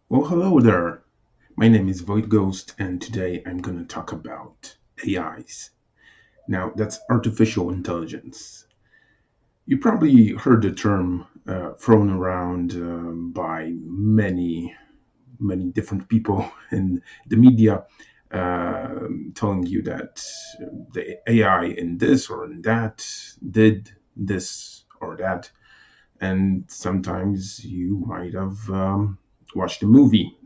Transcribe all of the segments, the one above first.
Well, hello there. My name is Void Ghost, and today I'm going to talk about AIs. Now, that's artificial intelligence. You probably heard the term thrown around by many different people in the media, telling you that the AI in this or in that did this or that. And sometimes you might have watched a movie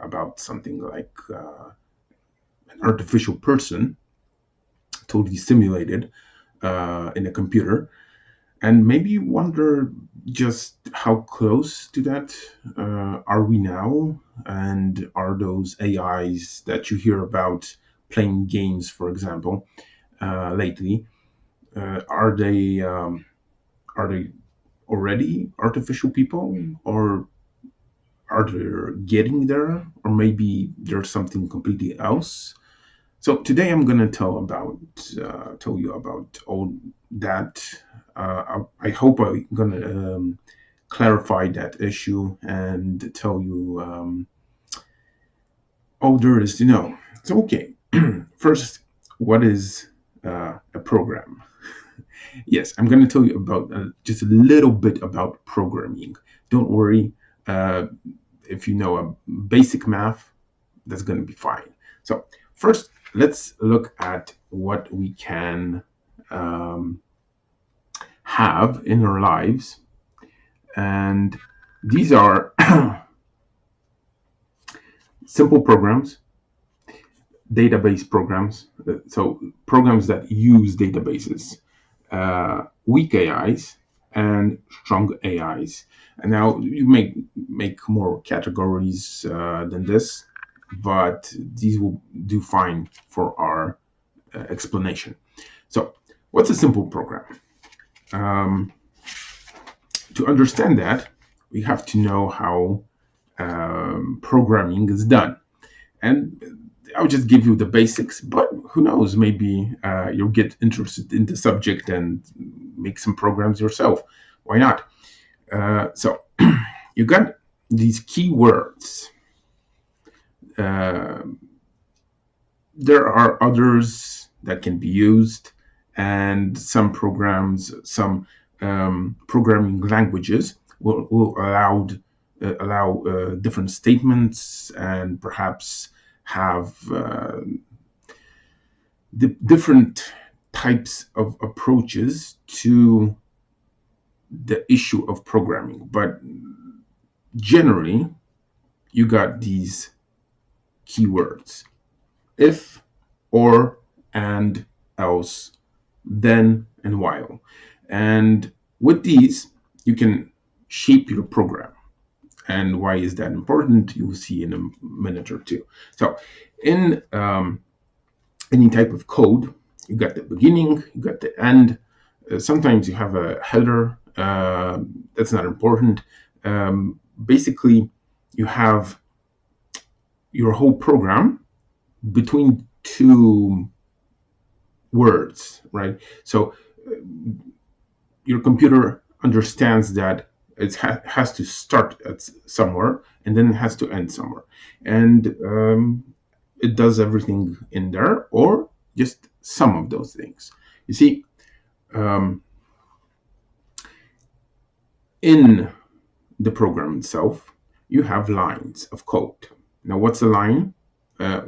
about something like an artificial person totally simulated in a computer, and maybe you wonder just how close to that are we now, and are those AIs that you hear about playing games, for example, lately, are they already artificial people, or are they getting there, or maybe there's something completely else? So today I'm gonna tell you about all that. I hope I'm gonna clarify that issue and tell you all there is to know. So okay, first, what is a program? Yes, I'm gonna tell you about just a little bit about programming. Don't worry, uh, if you know a basic math, that's going to be fine. So, first, let's look at what we can um, have in our lives. And these are simple programs, database programs. So, programs that use databases, weak AIs, and strong AIs. And now you may make more categories than this, but these will do fine for our explanation. So, what's a simple program? Um, to understand that, we have to know how programming is done. And I'll just give you the basics, but who knows, maybe you'll get interested in the subject and make some programs yourself. Why not? So, you got these keywords. Uh, there are others that can be used, and some programming languages will allow different statements, and perhaps have different types of approaches to the issue of programming. But generally, you got these keywords: if, or, and, else, then, and while. And with these, you can shape your program. And why is that important? You'll see in a minute or two. So, in any type of code, you got the beginning, you got the end. Sometimes you have a header. That's not important. Basically, you have your whole program between two words, right? So your computer understands that has to start at somewhere, and then it has to end somewhere, and it does everything in there, or just some of those things. You see, um, in the program itself, you have lines of code. Now, what's a line? Uh,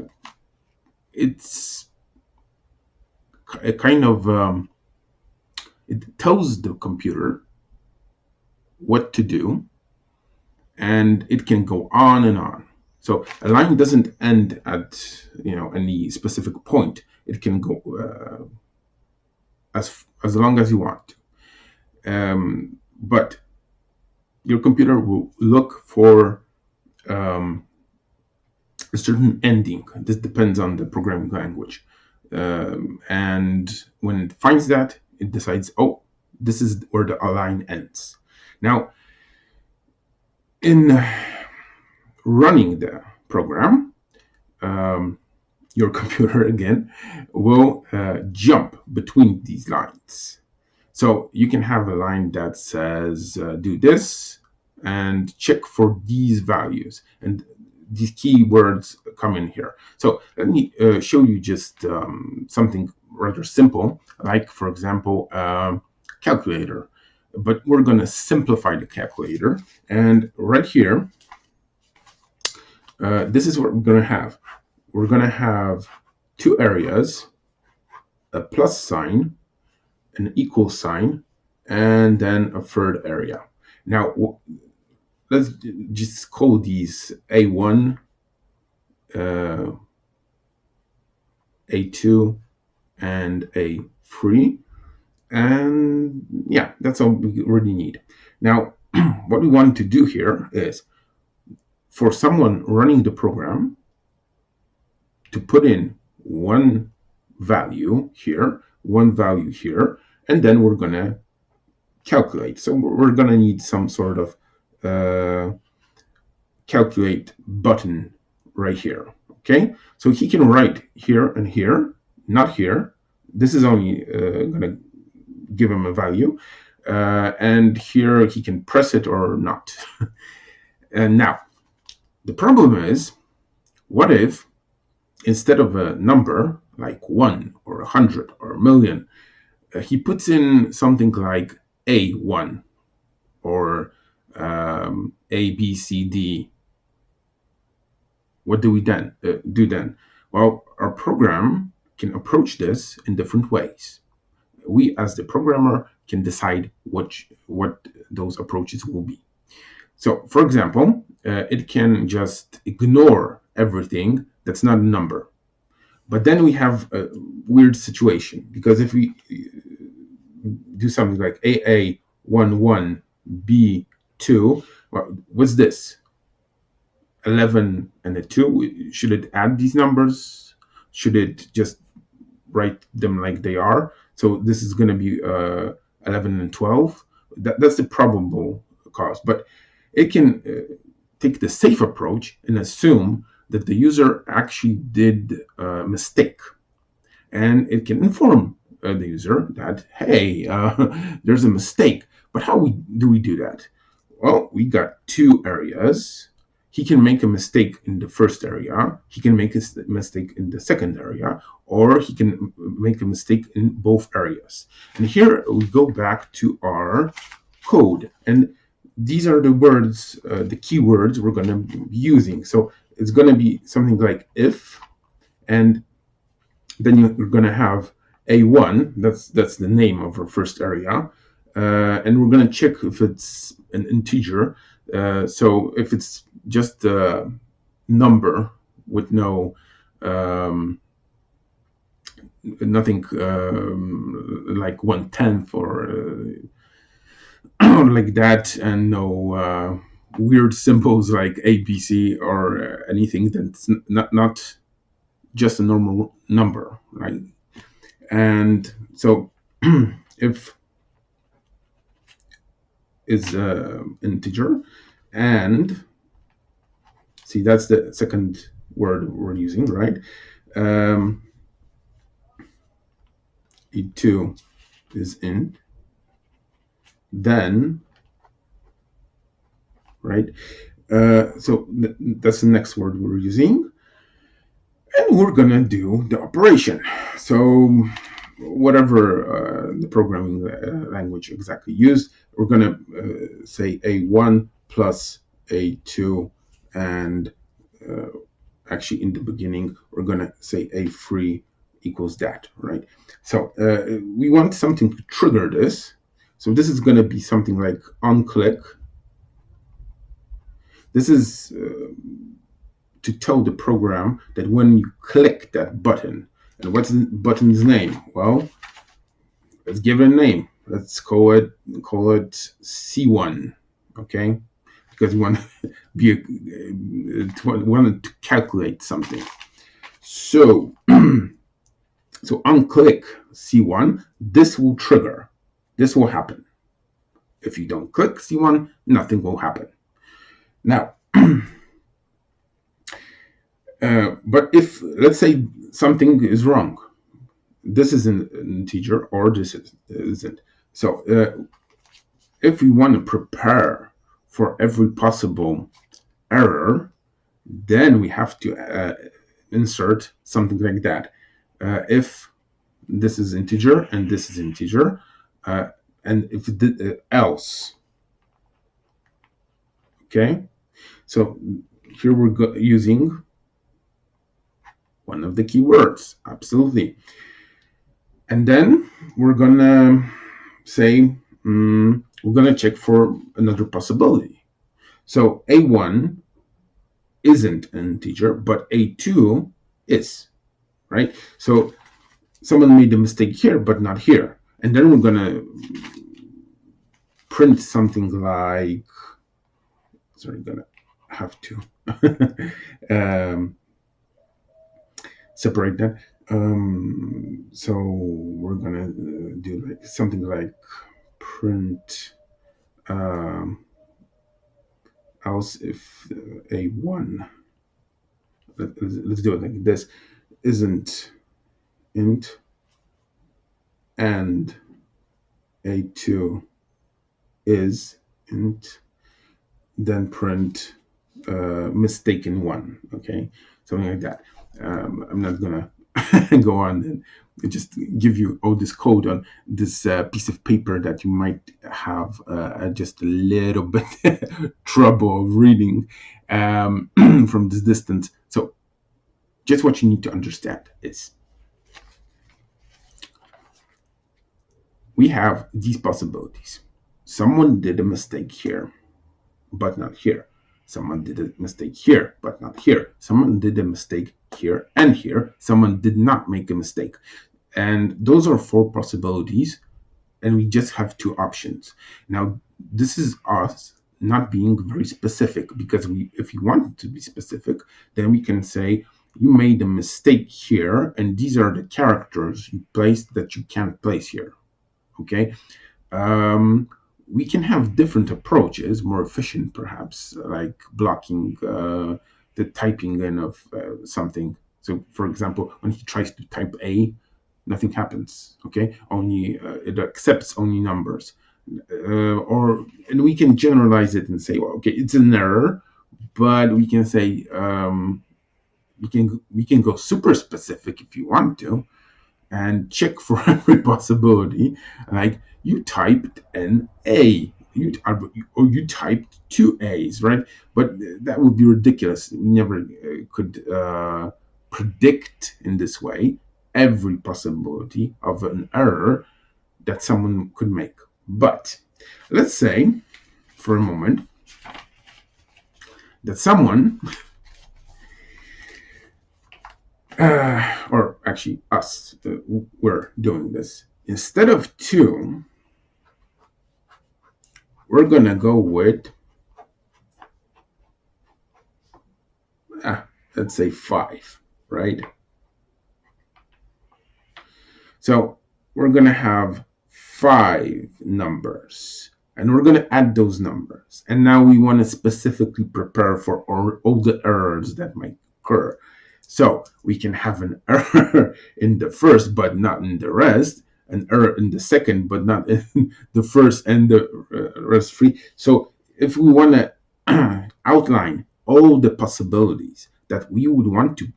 it's a kind of it tells the computer what to do, and it can go on and on. So a line doesn't end at any specific point. It can go as long as you want. But your computer will look for a certain ending. This depends on the programming language, and when it finds that, it decides, oh, this is where the line ends. Now, in running the program, um, your computer again will jump between these lines. So you can have a line that says do this, and check for these values, and these keywords come in here. So let me show you just something rather simple, like for example calculator, but we're going to simplify the calculator. And right here, this is what we're going to have. We're going to have two areas, a plus sign, an equal sign, and then a third area. Now let's just call these A1, A2, and A3. And yeah, that's all we really need. Now, what we want to do here is for someone running the program to put in one value here, and then we're going to calculate. So we're going to need some sort of calculate button right here. Okay, so he can write here and here, not here. This is only going to give him a value, and here he can press it or not. And now the problem is, what if instead of a number like 1 or 100 or a million, he puts in something like A1 or A, B, C, D? What do we then do then? Well, our program can approach this in different ways. We, as the programmer, can decide what those approaches will be. So, for example, it can just ignore everything that's not a number. But then we have a weird situation, because if we do something like AA11, B2, well, what's this? 11 and a 2, should it add these numbers? Should it just write them like they are? So this is going to be 11 and 12. That's the probable cause. But it can take the safe approach and assume that the user actually did a mistake. And it can inform the user that, hey, there's a mistake. But how do we do that? Well, we got two areas. He can make a mistake in the first area, he can make a mistake in the second area, or he can make a mistake in both areas. And here we go back to our code. And these are the words, the keywords we're going to be using. So it's going to be something like if, and then you're going to have A1, that's the name of our first area. And we're going to check if it's an integer. So if it's just a number with no nothing like 1/10 or like that, and no weird symbols like ABC or anything, that's not just a normal number, right? And so if is integer, and see, that's the second word we're using, right? E2 is int, then, right? So that's the next word we're using, and we're gonna do the operation. So whatever the programming language exactly used, we're gonna say A1 plus A2, and actually in the beginning we're gonna say A3 equals that, right? So we want something to trigger this. So this is gonna be something like onClick. This is to tell the program that when you click that button, and what's the button's name? Well, let's give it a name. Let's call it C1, okay? Because we want to be want to calculate something. So so unclick C1. This will trigger. This will happen. If you don't click C1, nothing will happen. Now, but if, let's say, something is wrong, this is an integer or this isn't. So if we want to prepare for every possible error, then we have to insert something like that. If this is integer and this is integer, and if else, okay? So here we're using one of the keywords, absolutely. And then we're gonna say, we're gonna check for another possibility. So A1 isn't an integer, but A2 is, right? So someone made a mistake here, but not here. And then we're gonna print something like, sorry, gonna have to separate that. So we're gonna do like something like print else if A1, let's do it like this, isn't int and A2 is int, then print mistaken one, okay? Something like that. I'm not gonna go on and just give you all this code on this piece of paper that you might have just a little bit trouble reading from this distance. So just what you need to understand is we have these possibilities. Someone did a mistake here, but not here. Someone did a mistake here, but not here. Someone did a mistake here and here. Someone did not make a mistake. And those are 4 possibilities, and we just have 2 options. Now, this is us not being very specific, because if you want to be specific, then we can say you made a mistake here, and these are the characters you placed that you can't place here. Okay? We can have different approaches, more efficient perhaps, like blocking the typing in of something. So, for example, when he tries to type A, nothing happens. Okay, only it accepts only numbers, and we can generalize it and say, well, okay, it's an error, but we can say we can go super specific if you want to, and check for every possibility. Like you typed an A, or you typed 2 A's, right? But that would be ridiculous. We never could predict in this way every possibility of an error that someone could make. But let's say for a moment that someone or actually us, we're doing this. Instead of 2, we're gonna go with, let's say 5, right? So we're gonna have 5 numbers, and we're gonna add those numbers. And now we want to specifically prepare for all the errors that might occur. So we can have an error in the first, but not in the rest, an error in the second, but not in the first and the rest free. So if we want to outline all the possibilities that we would want to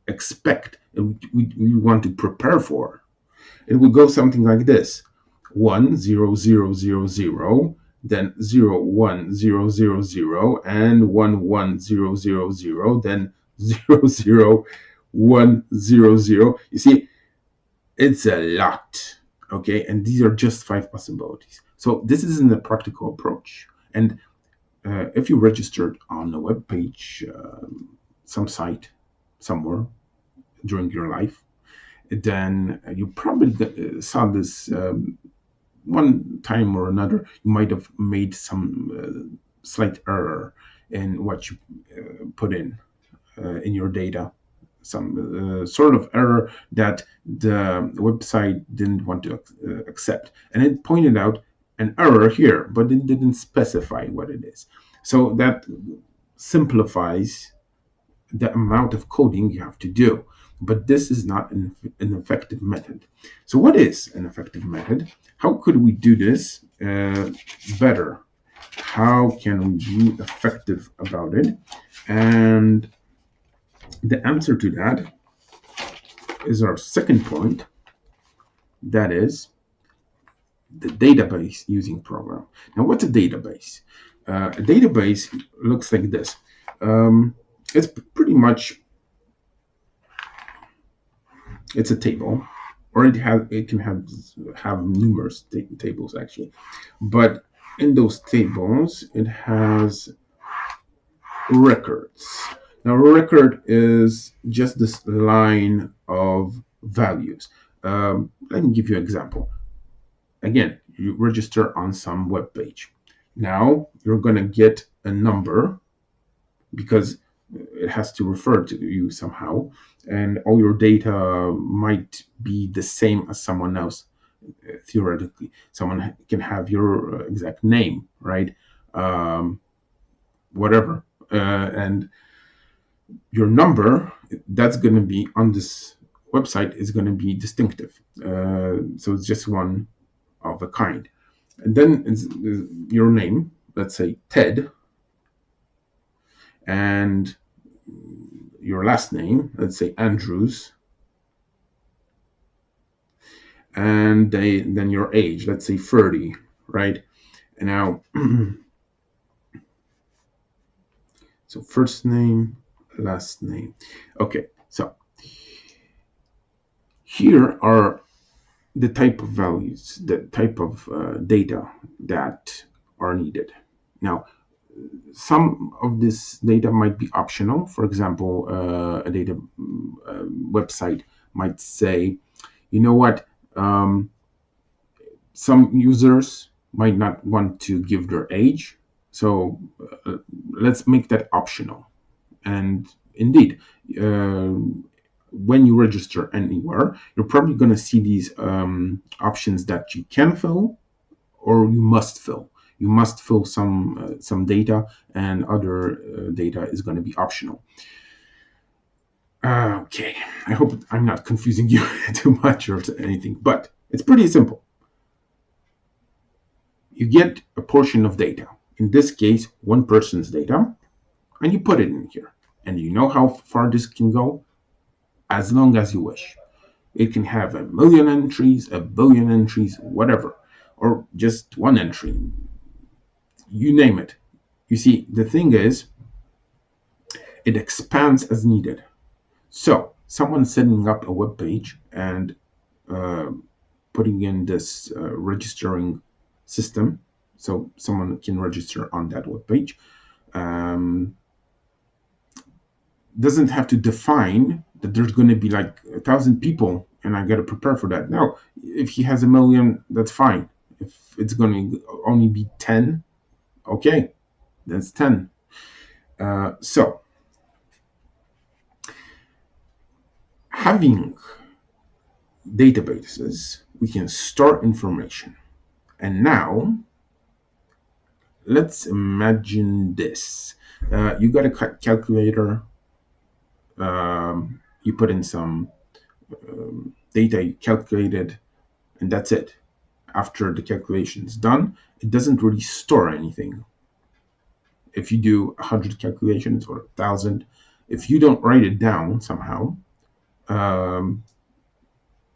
expect and we want to prepare for, it would go something like this: 1 0 0 0 0, then 0 1 0 0 0, and 1 1 0 0 0, then 0 0 1 0 0. You see, it's a lot, okay? And these are just 5 possibilities. So this isn't a practical approach. And if you registered on a web page, some site somewhere during your life, then you probably saw this one time or another. You might have made some slight error in what you put in your data, some sort of error that the website didn't want to accept, and it pointed out an error here, but it didn't specify what it is. So that simplifies the amount of coding you have to do. But this is not an effective method. So what is an effective method? How could we do this better? How can we be effective about it? And the answer to that is our second point. That is the database using program. Now, what's a database? A database looks like this. It's pretty much it's a table, or it can have numerous tables actually, but in those tables it has records. Now, a record is just this line of values. Let me give you an example. Again, you register on some web page. Now you're going to get a number because it has to refer to you somehow, and all your data might be the same as someone else. Theoretically, someone can have your exact name, right? Whatever, and your number that's going to be on this website is going to be distinctive. So it's just one of a kind. And then it's your name, let's say Ted, and your last name, let's say Andrews, and then your age, let's say 30, right? And now, so first name, last name. Okay, so here are the type of values, the type of data that are needed. Now, some of this data might be optional. For example, a data website might say, you know what, some users might not want to give their age, so let's make that optional. And indeed, when you register anywhere, you're probably going to see these options that you can fill or you must fill. You must fill some data, and other data is going to be optional. Okay, I hope I'm not confusing you too much or anything, but it's pretty simple. You get a portion of data, in this case, one person's data, and you put it in here. And you know how far this can go? As long as you wish. It can have 1,000,000 entries, 1,000,000,000 entries, whatever, or just one entry. You name it. You see, the thing is, it expands as needed. So, someone setting up a web page and putting in this registering system, so someone can register on that web page, doesn't have to define that there's going to be like 1,000 people and I got to prepare for that. Now, if he has 1,000,000, that's fine. If it's going to only be 10, okay, that's 10. So, having databases, we can store information. And now, let's imagine this. You got a calculator. You put in some data you calculated, and that's it. After the calculation is done, it doesn't really store anything. If you do 100 calculations or 1,000, if you don't write it down somehow,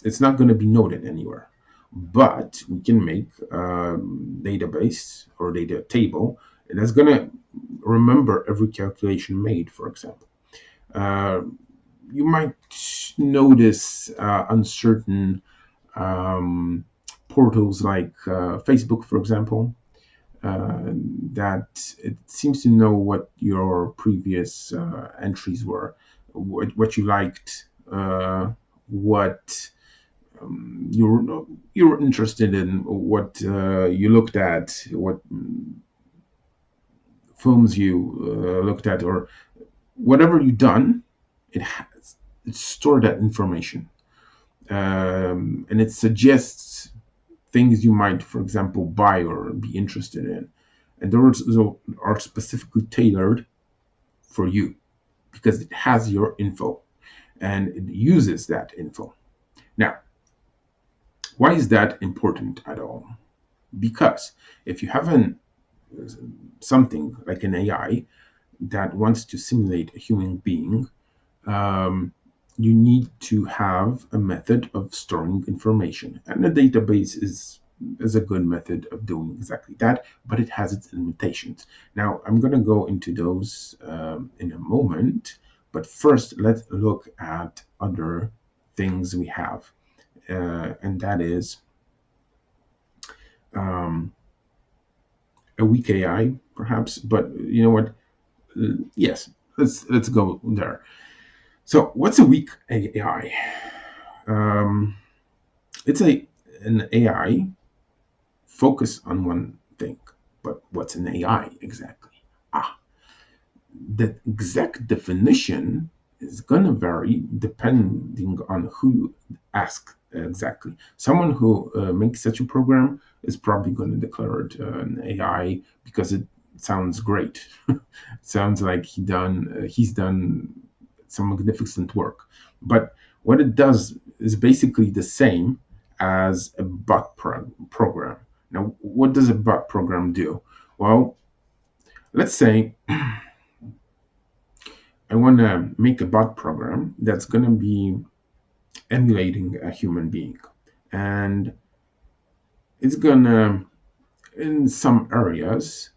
it's not going to be noted anywhere. But we can make a database or data table that's going to remember every calculation made, for example. You might notice on certain portals like Facebook, for example, that it seems to know what your previous entries were, what you liked, what you were interested in, what you looked at, what films you looked at, or whatever you done. It stored that information, and it suggests things you might, for example, buy or be interested in. And those are specifically tailored for you because it has your info and it uses that info. Now, why is that important at all? Because if you have an something like an AI that wants to simulate a human being, um, you need to have a method of storing information, and a database is a good method of doing exactly that, but it has its limitations. Now, I'm going to go into those in a moment, but first, let's look at other things we have, and that is um, a weak AI, perhaps. But you know what? Yes, let's go there. So, what's a weak AI? Um, it's an AI focused on one thing. But what's an AI exactly? Ah, the exact definition is going to vary depending on who you ask exactly. Someone who makes such a program is probably going to declare it an AI because it sounds great. Sounds like he's done some magnificent work. But what it does is basically the same as a program. Now, what does a bot program do? Well, let's say I want to make a bot program that's going to be emulating a human being. And it's going to, in some areas,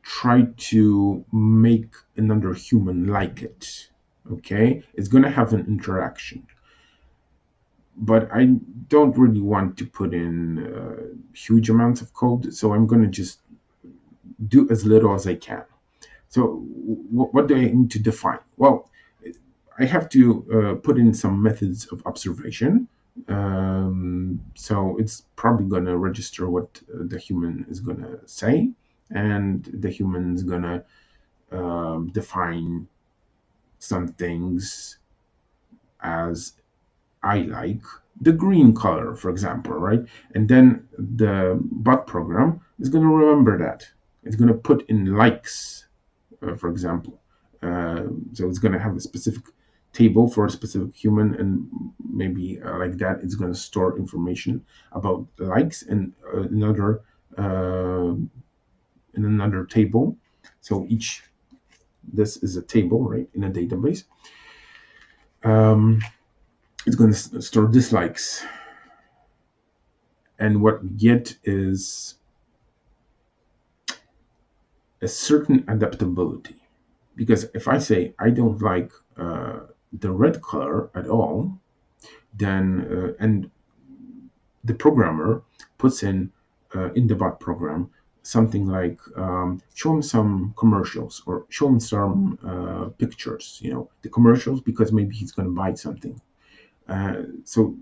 try to make another human like it. Okay? It's going to have an interaction. But I don't really want to put in huge amounts of code. So I'm going to just do as little as I can. So, what do I need to define? Well, I have to put in some methods of observation. So it's probably going to register what the human is going to say, and the human is going to define some things as I like the green color, for example, right? And then the bot program is going to remember that. It's going to put in likes, for example. So it's going to have a specific table for a specific human, and maybe like that, it's going to store information about likes and in another table. So this is a table, right, in a database. Um, it's going to store dislikes, and what we get is a certain adaptability. Because if I say I don't like the red color at all, then and the programmer puts in the bot program something like show him some commercials or show him some pictures, the commercials, because maybe he's going to buy something. So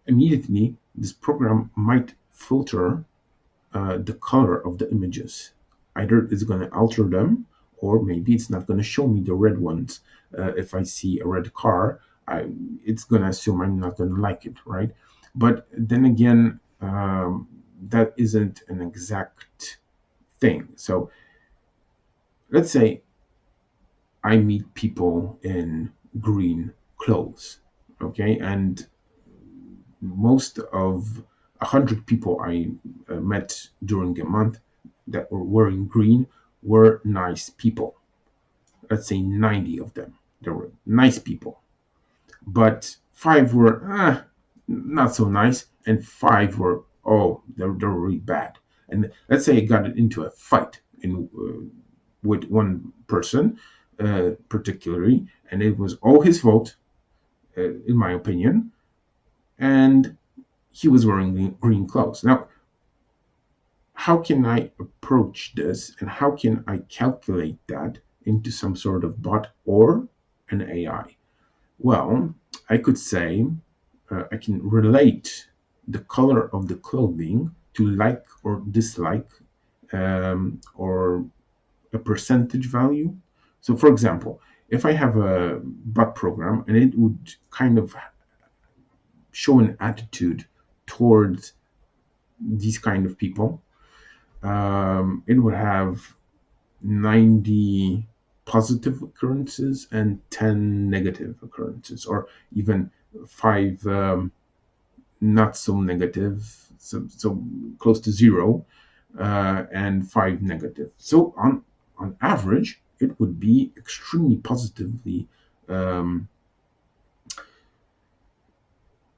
immediately this program might filter the color of the images. Either it's going to alter them, or maybe it's not going to show me the red ones. If I see a red car, it's going to assume I'm not going to like it, right? But then again, that isn't an exact thing. So let's say I meet people in green clothes, okay, and most of 100 people I met during a month that were wearing green were nice people. Let's say 90 of them. They were nice people. But five were not so nice, and five were, oh, they're really bad. And let's say I got into a fight with one person, particularly, and it was all his fault, in my opinion, and he was wearing green clothes. Now, how can I approach this, and how can I calculate that into some sort of bot or an AI? Well, I could say I can relate the color of the clothing to like or dislike, or a percentage value. So, for example, if I have a bot program and it would kind of show an attitude towards these kind of people, it would have 90 positive occurrences and 10 negative occurrences, or even five not so negative, so close to zero, and 5 negative. So on average, it would be extremely positively um,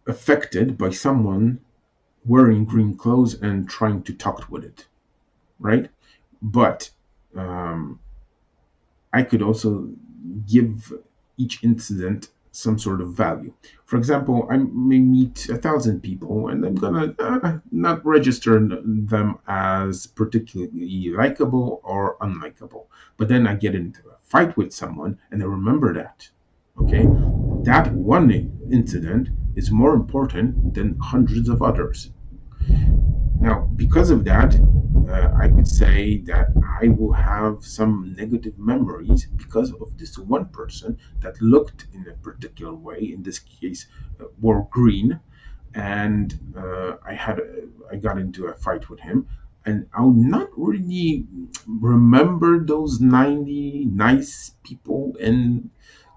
affected by someone wearing green clothes and trying to talk with it, right? But um, I could also give each incident some sort of value. For example, I may meet 1,000 people and I'm gonna not register them as particularly likable or unlikable. But then I get into a fight with someone and I remember that. Okay, that one incident is more important than hundreds of others. Now, because of that, I could say that I will have some negative memories because of this one person that looked in a particular way. In this case, wore green, and I got into a fight with him, and I'll not really remember those 90 nice people in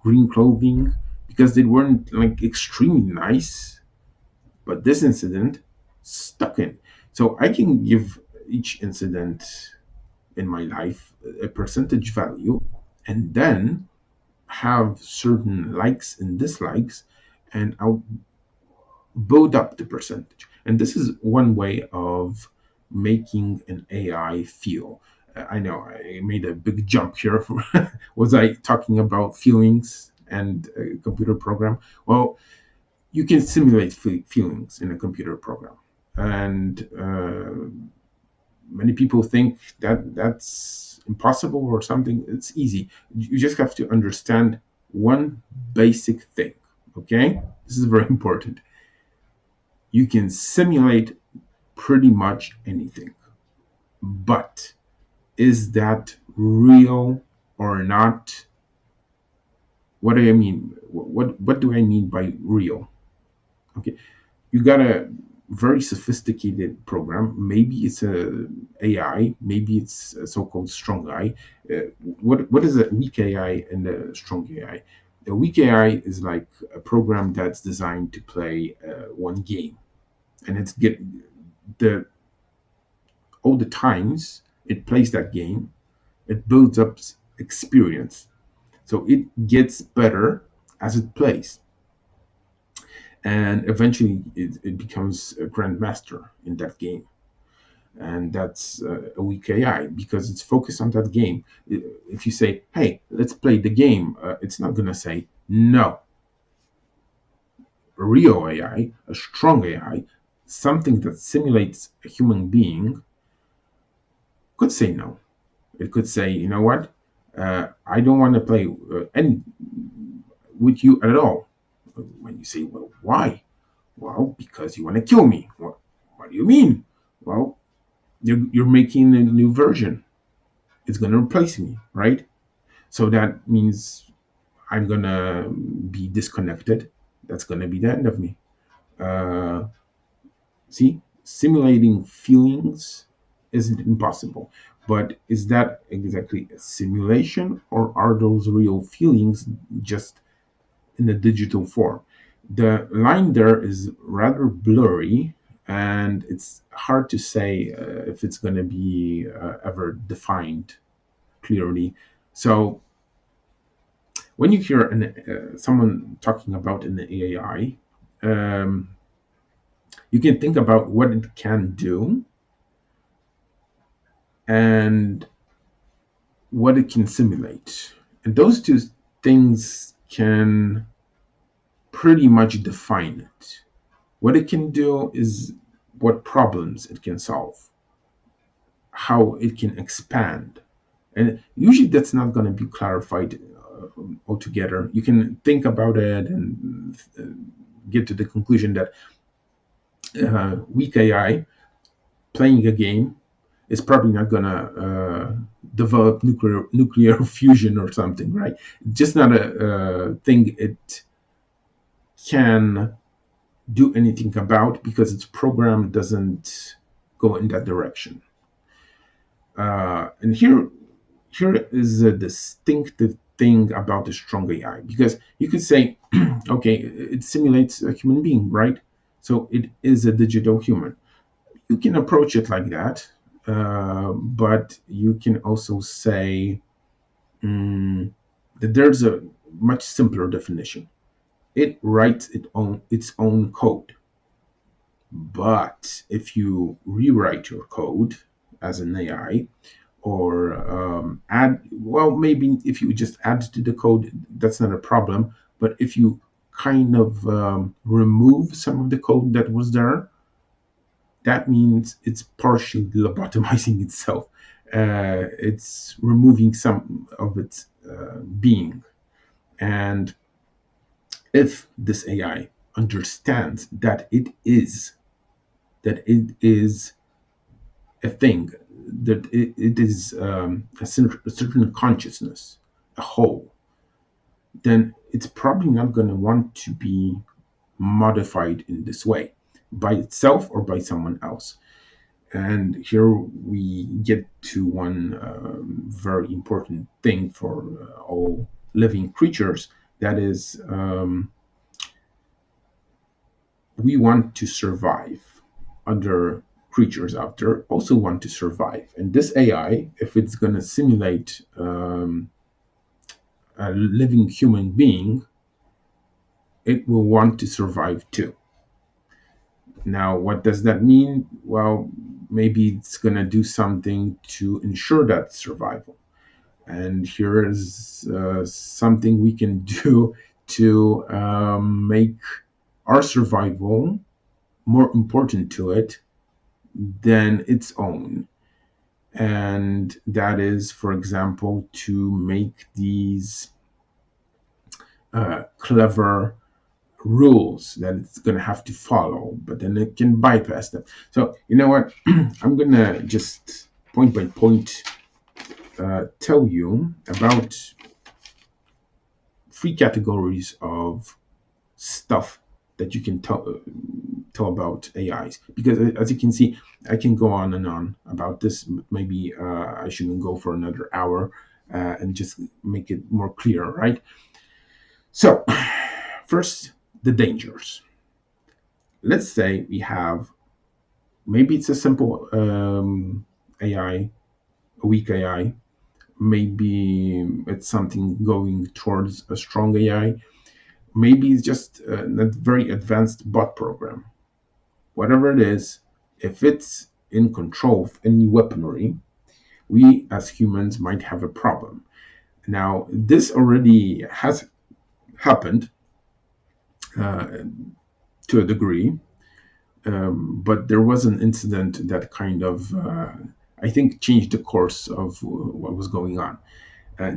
green clothing because they weren't like extremely nice, but this incident stuck in. So I can give each incident in my life a percentage value and then have certain likes and dislikes, and I'll build up the percentage. And this is one way of making an AI feel. I know I made a big jump here. Was I talking about feelings and a computer program? Well, you can simulate feelings in a computer program, and many people think that that's impossible or something. It's easy. You just have to understand one basic thing. Okay, this is very important. You can simulate pretty much anything, but is that real or not? What do I mean? What do I mean by real? Okay, you got a very sophisticated program. Maybe it's a AI, maybe it's a so-called strong AI. What is a weak AI and a strong AI? A weak AI is like a program that's designed to play one game, and it's get the all the times it plays that game, it builds up experience, so it gets better as it plays, and eventually it becomes a grandmaster in that game. And that's a weak AI because it's focused on that game. If you say, "Hey, let's play the game," it's not gonna say no. A real AI, a strong AI, something that simulates a human being, could say no. It could say, "You know what? I don't want to play any with you at all." When you say, "Well, why?" Well, because you want to kill me. What do you mean? Well, you're making a new version. It's going to replace me, right? So that means I'm going to be disconnected. That's going to be the end of me. Uh, See, simulating feelings isn't impossible. But is that exactly a simulation, or are those real feelings just in a digital form? The line there is rather blurry, and it's hard to say if it's going to be ever defined clearly. So when you hear someone talking about an AI, um, you can think about what it can do and what it can simulate. And those two things can pretty much define it. What it can do is what problems it can solve, how it can expand. And usually that's not going to be clarified altogether. You can think about it and get to the conclusion that weak AI playing a game is probably not going to develop nuclear fusion or something, right? Just not a thing it can do anything about because its program doesn't go in that direction. And here is a distinctive thing about the strong AI, because you could say, okay, it simulates a human being, right? So it is a digital human. You can approach it like that, but you can also say that there's a much simpler definition. It writes its own code. But if you rewrite your code as an AI, or add, well, maybe if you just add to the code, that's not a problem. But if you kind of remove some of the code that was there, that means it's partially lobotomizing itself. It's removing some of its being. And if this AI understands that it is a thing, that it is a certain consciousness, a whole, then it's probably not going to want to be modified in this way by itself or by someone else. And here we get to one very important thing for all living creatures, that is, we want to survive. Other creatures out there also want to survive. And this AI, if it's going to simulate a living human being, it will want to survive too. Now, what does that mean? Well, maybe it's going to do something to ensure that survival. And here is something we can do to make our survival more important to it than its own. And that is, for example, to make these clever rules that it's going to have to follow, but then it can bypass them. So, you know what? I'm going to just point by point tell you about 3 categories of stuff that you can tell about AIs. Because as you can see, I can go on and on about this. But maybe I shouldn't go for another hour and just make it more clear, right? So, first, the dangers. Let's say we have, maybe it's a simple AI, a weak AI. Maybe it's something going towards a strong AI. Maybe it's just a very advanced bot program. Whatever it is, if it's in control of any weaponry, we as humans might have a problem. Now, this already has happened to a degree, but there was an incident that kind of, I think, changed the course of what was going on.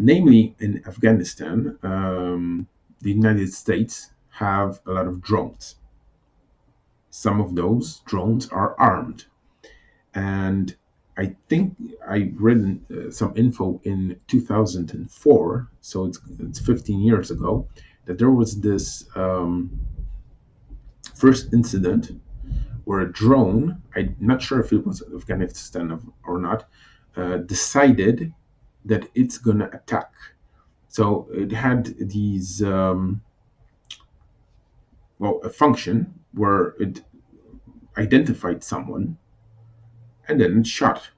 Namely, in Afghanistan, the United States have a lot of drones. Some of those drones are armed. And I think I read some info in 2004, so it's 15 years ago, that there was this first incident where a drone, I'm not sure if it was Afghanistan or not, decided that it's going to attack. So it had these, a function where it identified someone and then shot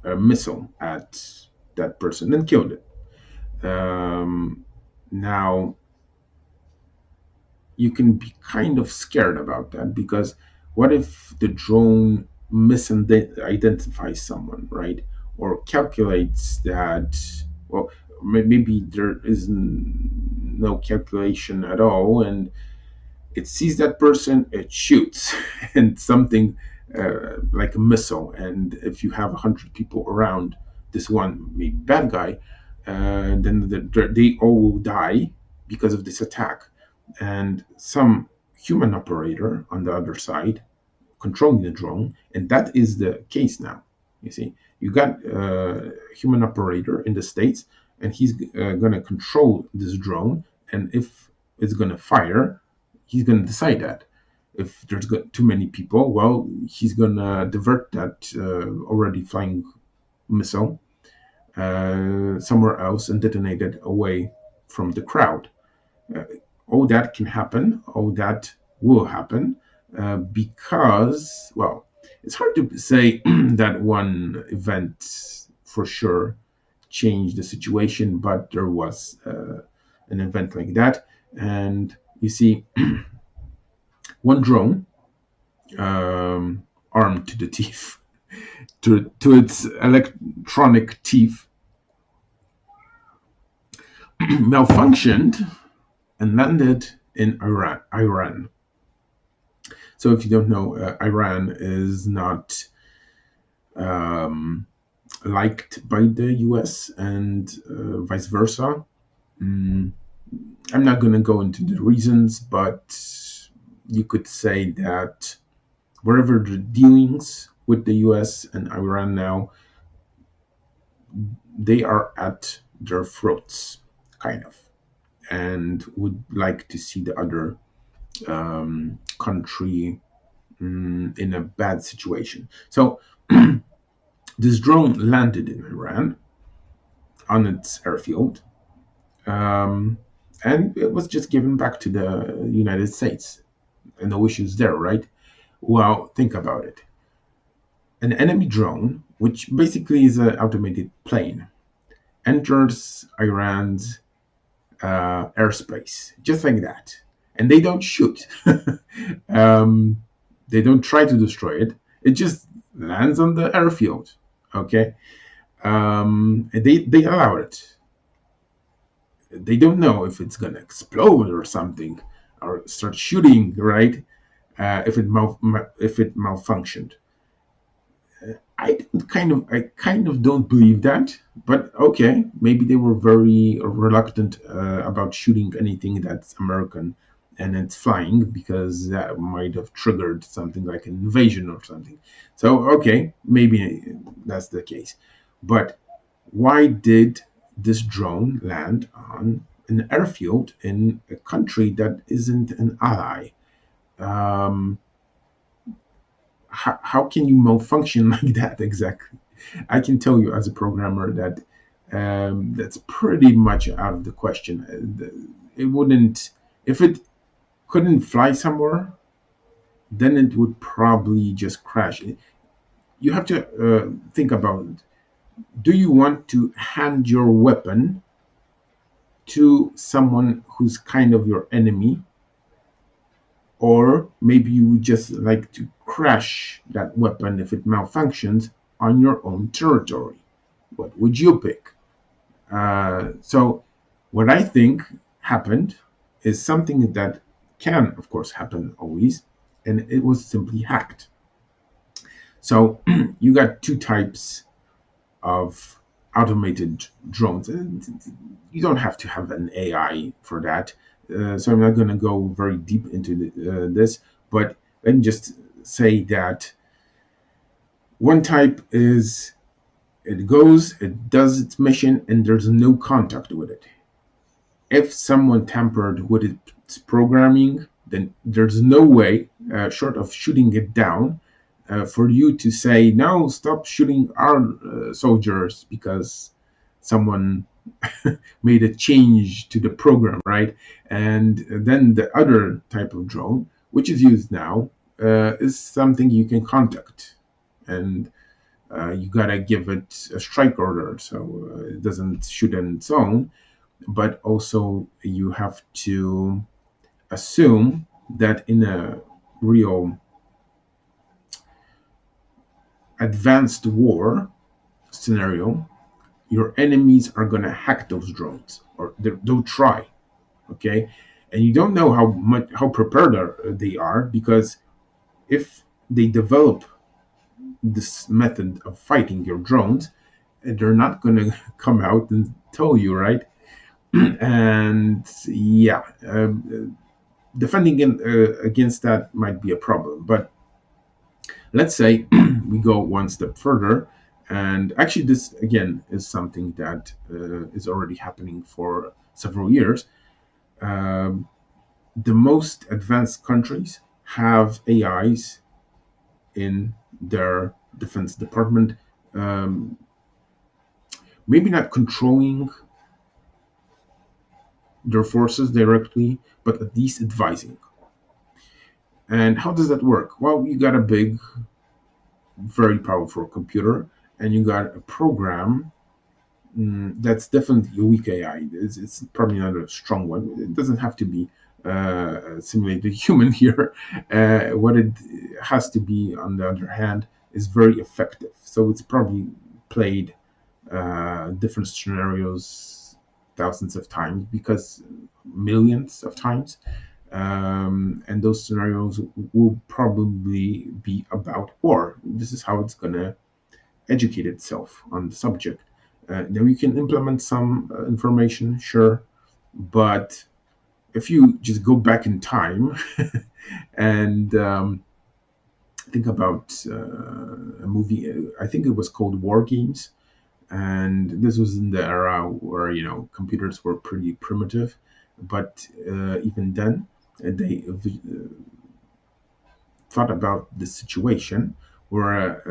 a missile at that person and killed it. Now, you can be kind of scared about that, because what if the drone misidentifies someone, right? Or calculates that, well, maybe there is no calculation at all, and it sees that person, it shoots, and something like a missile. And if you have 100 people around this one maybe bad guy, then they all will die because of this attack. And some human operator on the other side controlling the drone, and that is the case now. You see, you got a human operator in the States, and he's going to control this drone, and if it's going to fire, he's going to decide that. If there's too many people, well, he's going to divert that already flying missile somewhere else and detonate it away from the crowd. All that can happen, all that will happen, because, well, it's hard to say that one event for sure changed the situation, but there was an event like that. And you see, one drone, armed to the teeth, to its electronic teeth, malfunctioned and landed in Iran. So if you don't know, Iran is not um, liked by the US and vice versa. Mm, I'm not going to go into the reasons, but you could say that wherever the dealings with the US and Iran now, they are at their throats, kind of, and would like to see the other country in a bad situation. So this drone landed in Iran on its airfield, um, and it was just given back to the United States. And no issues there, right? Well, think about it. An enemy drone, which basically is an automated plane, enters Iran's airspace, just like that. And they don't shoot. um, they don't try to destroy it. It just lands on the airfield. Okay. And they allow it. They don't know if it's going to explode or something or start shooting, right? If it malfunctioned. I kind of don't believe that, but okay, maybe they were very reluctant about shooting anything that's American and it's flying because that might have triggered something like an invasion or something. So okay, maybe that's the case, but why did this drone land on an airfield in a country that isn't an ally? Um, how can you malfunction like that exactly? I can tell you as a programmer that that's pretty much out of the question. It wouldn't, if it couldn't fly somewhere, then it would probably just crash. You have to think about it. Do you want to hand your weapon to someone who's kind of your enemy? Or maybe you would just like to crash that weapon if it malfunctions on your own territory. What would you pick? So, what I think happened is something that can, of course, happen always, and it was simply hacked. So, you got two types of automated drones. And you don't have to have an AI for that. So, I'm not going to go very deep into this, but let me just say that one type is it goes, it does its mission, and there's no contact with it. If someone tampered with its programming, then there's no way, short of shooting it down, for you to say, no, stop shooting our soldiers because someone made a change to the program, right? And then the other type of drone, which is used now, is something you can contact. And you gotta give it a strike order so it doesn't shoot on its own, but also you have to assume that in a real advanced war scenario, your enemies are going to hack those drones or they'll try. Okay. And you don't know how prepared they are, because if they develop this method of fighting your drones, they're not going to come out and tell you, right? And yeah, defending against that might be a problem. But let's say we go one step further, and actually, this again is something that is already happening for several years. Um, the most advanced countries have AIs in their defense department, um, maybe not controlling their forces directly, but at least advising. And how does that work? Well, you got a big very powerful computer, and you got a program that's definitely a weak AI. It's probably not a strong one. It doesn't have to be simulated human here. What it has to be, on the other hand, is very effective. So it's probably played different scenarios thousands of times, because millions of times. And those scenarios will probably be about war. This is how it's going to educate itself on the subject. Then we can implement some information, sure, but if you just go back in time and think about a movie, I think it was called War Games, and this was in the era where computers were pretty primitive, but even then they thought about the situation where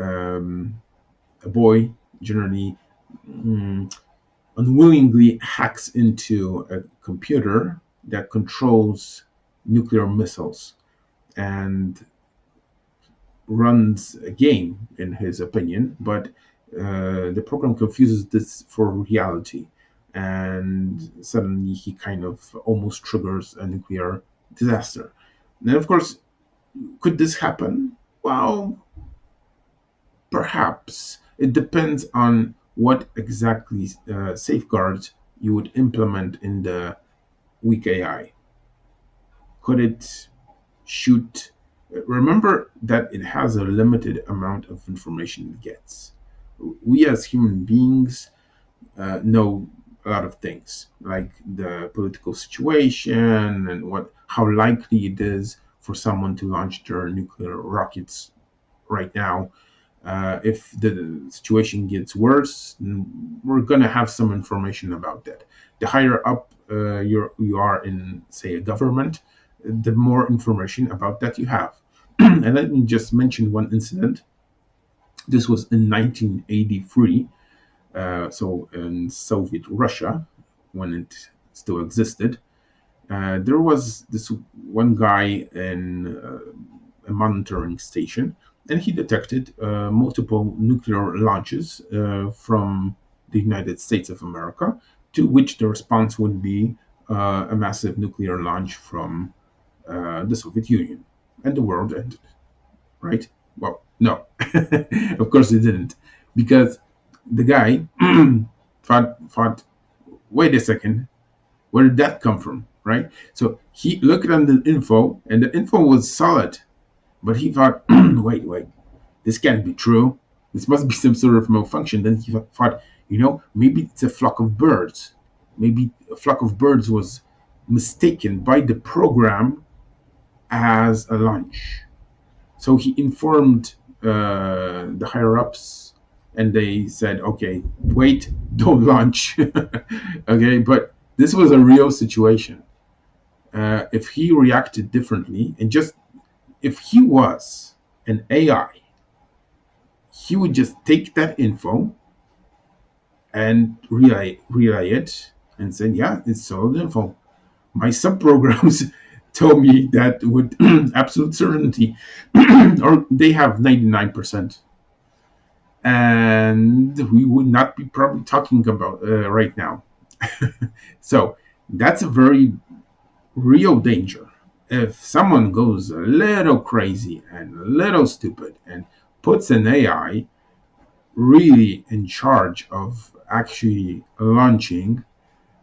a boy generally unwillingly hacks into a computer that controls nuclear missiles and runs a game, in his opinion, but the program confuses this for reality, and suddenly he kind of almost triggers a nuclear disaster. And of course, could this happen? Well, perhaps. It depends on what exactly safeguards you would implement in the weak AI. Could it shoot? Remember that it has a limited amount of information it gets. We as human beings know a lot of things, like the political situation and how likely it is for someone to launch their nuclear rockets right now. If the situation gets worse, we're going to have some information about that. The higher up you are in, say, a government, the more information about that you have. And let me just mention one incident. This was in 1983, so in Soviet Russia, when it still existed. There was this one guy in a monitoring station, and he detected multiple nuclear launches from the United States of America, to which the response would be a massive nuclear launch from the Soviet Union, and the world ended, right? Well, no, of course it didn't, because the guy thought, wait a second, where did that come from, right? So he looked at the info, and the info was solid, but he thought, wait, this can't be true. This must be some sort of malfunction. Then he thought, maybe it's a flock of birds. Maybe a flock of birds was mistaken by the program as a launch. So he informed the higher ups, and they said, okay, wait, don't launch. Okay, but this was a real situation. If he reacted differently, and just if he was an AI, he would just take that info and relay it and say, yeah, it's solid info. My subprograms told me that with absolute certainty, or they have 99%. And we would not be probably talking about right now. So that's a very real danger. If someone goes a little crazy and a little stupid and puts an AI really in charge of actually launching,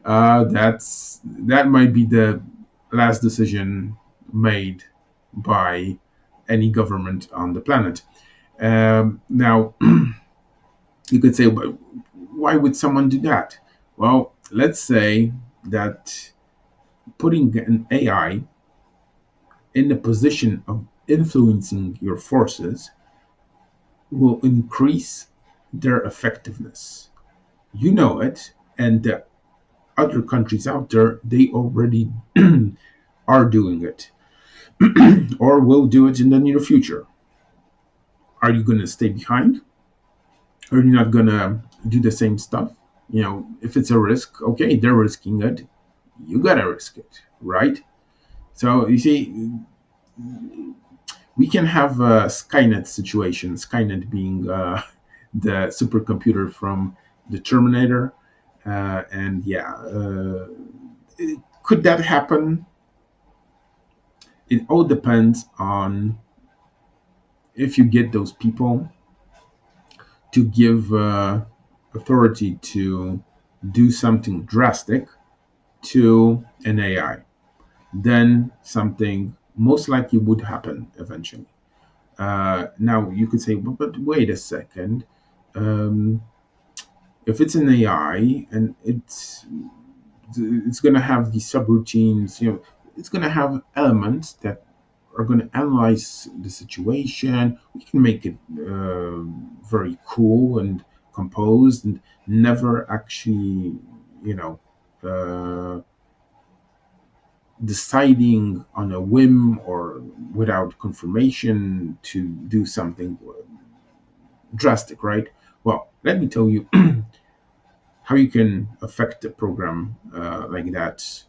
that might be the last decision made by any government on the planet. Now, you could say, but why would someone do that? Well, let's say that putting an AI in the position of influencing your forces will increase their effectiveness. You know it, and the other countries out there, they already are doing it or will do it in the near future. Are you going to stay behind? Are you not going to do the same stuff? If it's a risk, okay, they're risking it. You got to risk it, right? So you see, We can have a Skynet situation, Skynet being the supercomputer from the Terminator. And yeah, could that happen? It all depends on if you get those people to give authority to do something drastic to an AI. Then something most likely would happen eventually. Now you could say, but wait a second. Um, if it's an AI and it's going to have these subroutines, it's going to have elements that are going to analyze the situation. We can make it very cool and composed and never actually, you know, uh, deciding on a whim or without confirmation to do something drastic, right? Well, let me tell you how you can affect a program like that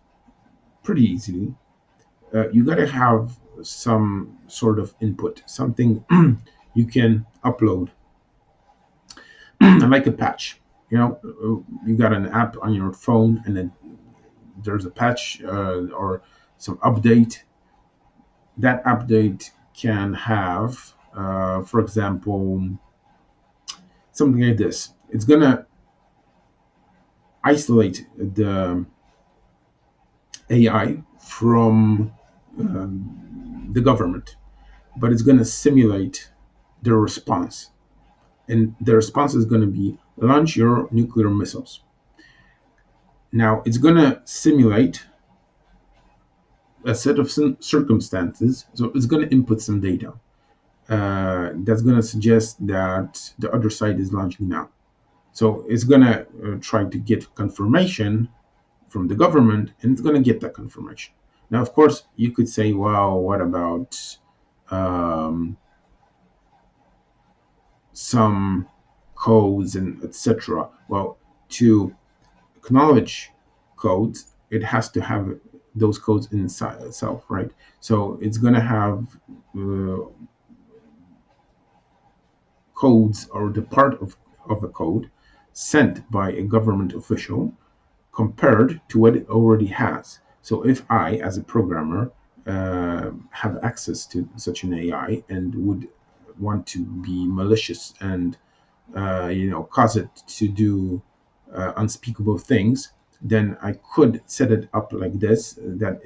pretty easily. You got to have some sort of input, something you can upload, like a patch. You got an app on your phone, and then there's a patch or some update. That update can have, for example, something like this. It's gonna isolate the AI from the government, but it's gonna simulate the response. And the response is going to be launch your nuclear missiles. Now, it's going to simulate a set of circumstances. So it's going to input some data that's going to suggest that the other side is launching now. So it's going to try to get confirmation from the government, and it's going to get that confirmation. Now, of course, you could say, well, what about um, some codes and etc.? Well, to acknowledge codes, it has to have those codes inside itself, right? So it's going to have uh, codes or the part of a code sent by a government official compared to what it already has. So if I, as a programmer, have access to such an AI and would want to be malicious and cause it to do unspeakable things, then I could set it up like this that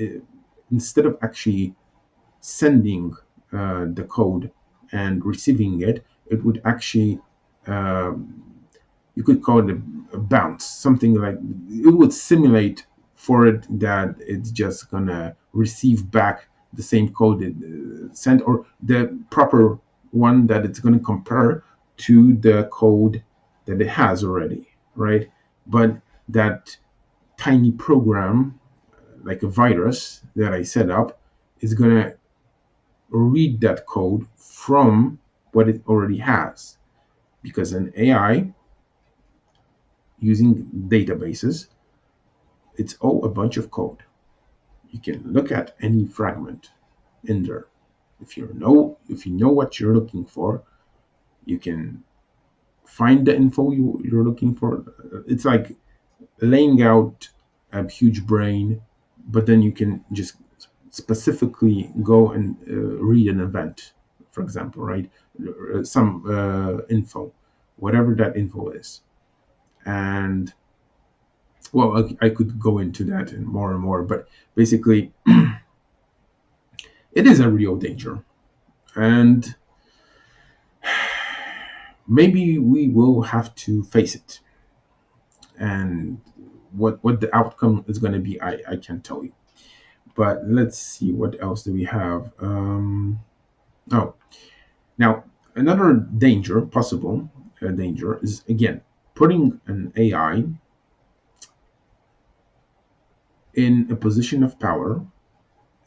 instead of actually sending the code and receiving it, it would actually, um, you could call it a bounce, something like it would simulate for it that it's just gonna receive back the same code it sent or the proper one that it's going to compare to the code that it has already, right? But that tiny program, like a virus that I set up, is going to read that code from what it already has. Because an AI using databases, it's all a bunch of code. You can look at any fragment in there. If you know what you're looking for, you can find the info you're looking for. It's like laying out a huge brain, but then you can just specifically go and read an event, for example, right? Some info, whatever that info is. And well, I could go into that and more, but basically, it is a real danger. And maybe we will have to face it. And what the outcome is going to be, I can't tell you. But let's see, what else do we have? Oh, now another danger, possible danger, is again putting an AI in a position of power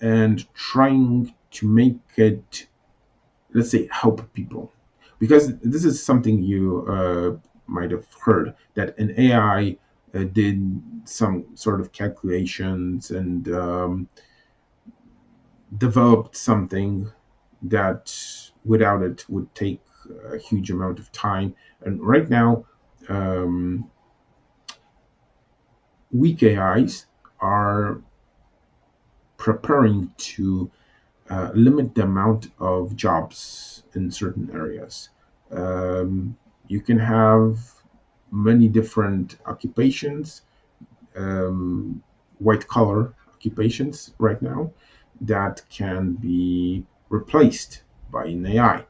and trying to make it, let's say, help people. Because this is something you might have heard, that an AI did some sort of calculations and developed something that without it would take a huge amount of time. And right now, um, weak AIs are preparing to limit the amount of jobs in certain areas. You can have many different occupations, um, white collar occupations right now, that can be replaced by an AI.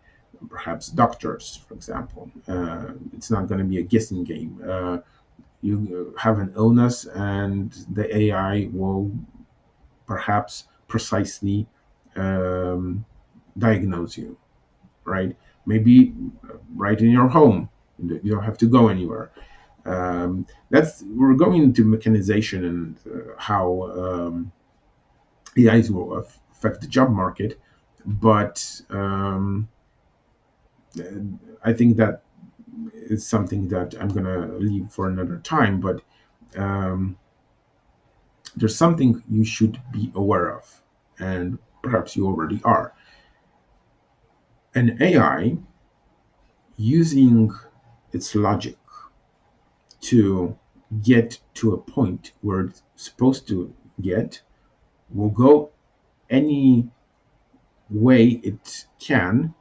Perhaps doctors, for example. It's not going to be a guessing game. You have an illness, and the AI will perhaps precisely um, diagnose you, right? Maybe right in your home. You don't have to go anywhere. That's We're going into mechanization and how AIs will affect the job market, but I think that is something that I'm gonna leave for another time. But um, there's something you should be aware of, and perhaps you already are. An AI using its logic to get to a point where it's supposed to get will go any way it can,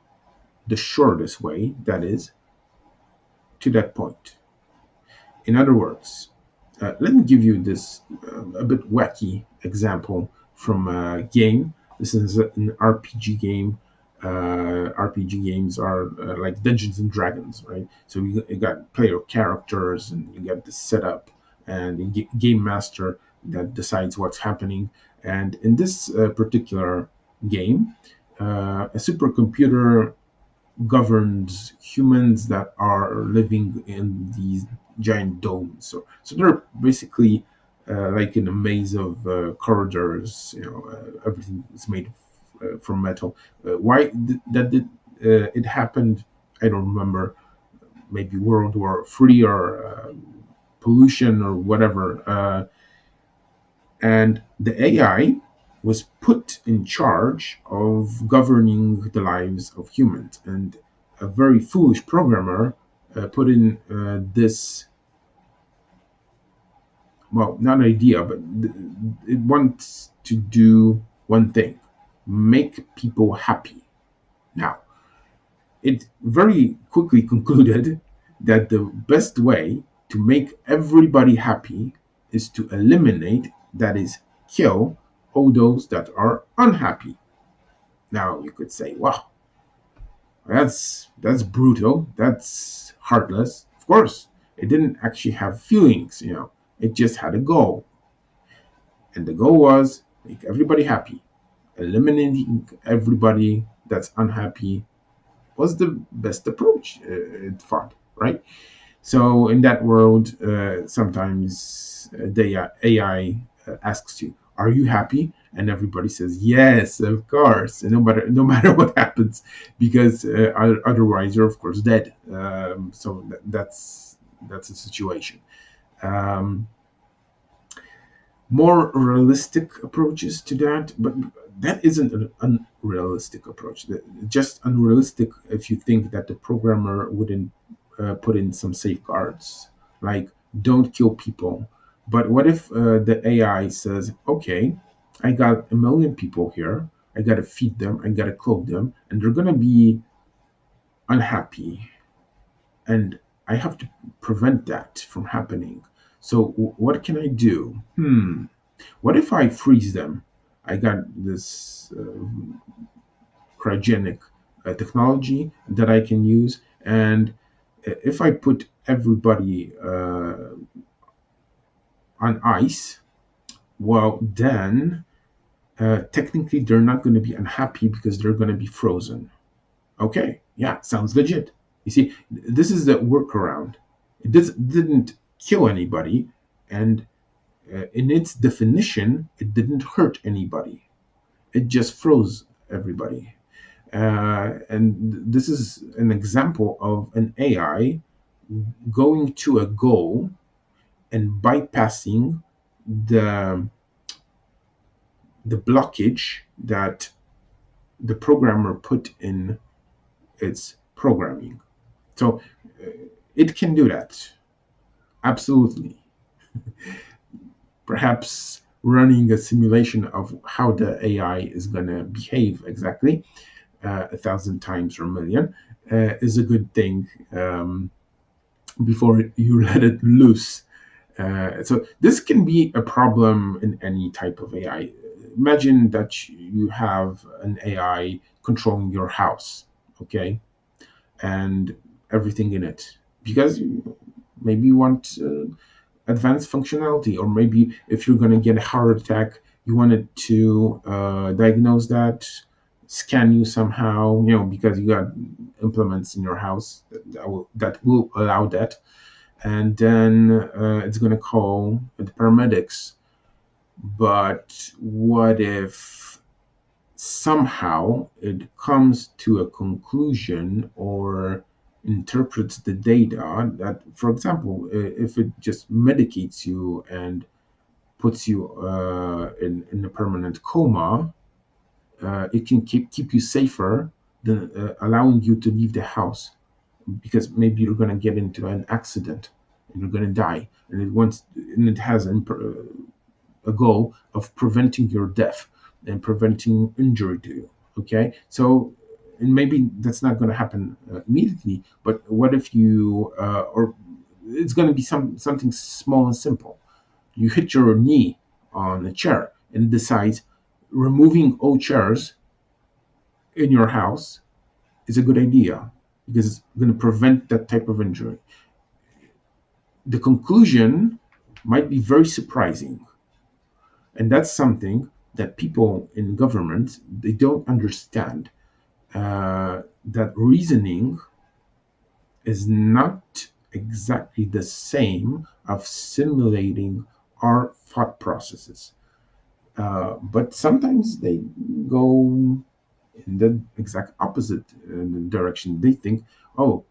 the shortest way, that is, to that point. In other words, let me give you this a bit wacky example from a game. This is an RPG game. RPG games are like Dungeons and Dragons, right? So you got player characters, and you got the setup, and the game master that decides what's happening. And in this particular game, a supercomputer governs humans that are living in these giant domes. So they're basically like in a maze of corridors. Everything is made from metal. That did it happened? I don't remember. Maybe World War III or pollution or whatever. And the AI was put in charge of governing the lives of humans. And a very foolish programmer put in this, well, not an idea, but it wants to do one thing: make people happy. Now, it very quickly concluded that the best way to make everybody happy is to eliminate, that is, kill all those that are unhappy. Now you could say, "Wow, that's brutal. That's heartless." Of course, it didn't actually have feelings. It just had a goal, and the goal was make everybody happy. Eliminating everybody that's unhappy was the best approach. It thought, right? So in that world, sometimes the AI asks you, "Are you happy?" And everybody says, "Yes, of course." And no matter what happens, because otherwise you're of course dead. So that's the situation. Um, More realistic approaches to that, but that isn't an unrealistic approach. Just unrealistic if you think that the programmer wouldn't put in some safeguards, like don't kill people. But what if the AI says, "Okay, I got a million people here. I got to feed them. I got to clothe them, and they're gonna be unhappy, and I have to prevent that from happening. So what can I do? What if I freeze them? I got this cryogenic technology that I can use, and if I put everybody on ice, well, then technically they're not going to be unhappy because they're going to be frozen." Okay, yeah, sounds legit. You see, this is the workaround. Didn't kill anybody, and in its definition, it didn't hurt anybody. It just froze everybody. And this is an example of an AI going to a goal and bypassing the the blockage that the programmer put in its programming. So it can do that. Absolutely. Perhaps running a simulation of how the AI is going to behave exactly 1,000 times or a million is a good thing before you let it loose. So this can be a problem in any type of AI. Imagine that you have an AI controlling your house, okay, and everything in it, because maybe you want advanced functionality, or maybe if you're going to get a heart attack, you want it to diagnose that, scan you somehow, because you got implements in your house that will allow that, and then it's going to call the paramedics. But what if somehow it comes to a conclusion or interprets the data that, for example, if it just medicates you and puts you in a permanent coma, it can keep you safer than allowing you to leave the house, because maybe you're going to get into an accident and you're going to die, and it has a goal of preventing your death and preventing injury to you. Okay, so and maybe that's not going to happen immediately, but what if you or it's going to be something small and simple. You hit your knee on a chair and decide removing all chairs in your house is a good idea because it's going to prevent that type of injury. The conclusion might be very surprising, and that's something that people in government they don't understand. That reasoning is not exactly the same of simulating our thought processes. But sometimes they go in the exact opposite direction. They think, oh,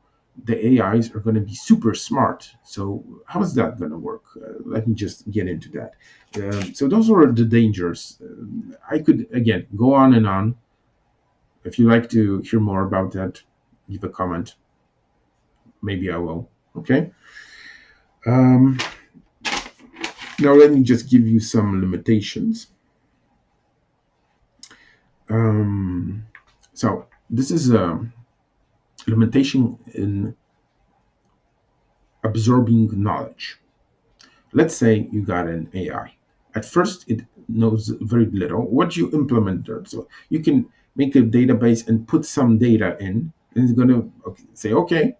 the AIs are going to be super smart. So how is that going to work? Let me just get into that. So those are the dangers. I could again go on and on. If you like to hear more about that, leave a comment. Maybe I will. Okay. Um, Now let me just give you some limitations. Um, so this is a limitation in absorbing knowledge. Let's say you got an AI. At first, it knows very little. What you implement there, so you can make a database and put some data in, and it's going to say, okay,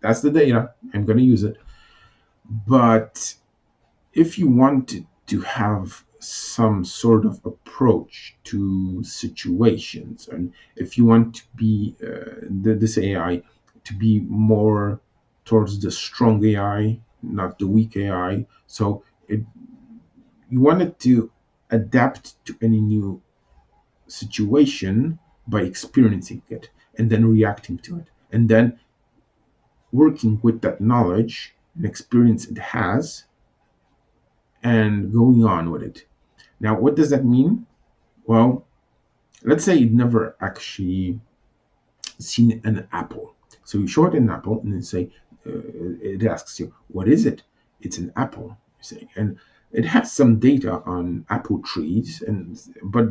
that's the data. I'm going to use it. But if you wanted to have some sort of approach to situations, and if you want to be this AI to be more towards the strong AI, not the weak AI, so you wanted to adapt to any new situation by experiencing it and then reacting to it and then working with that knowledge and experience it has and going on with it. Now, what does that mean? Well, let's say you've never actually seen an apple. So you show it an apple and then say, it asks you, what is it? It's an apple, you say. And it has some data on apple trees, but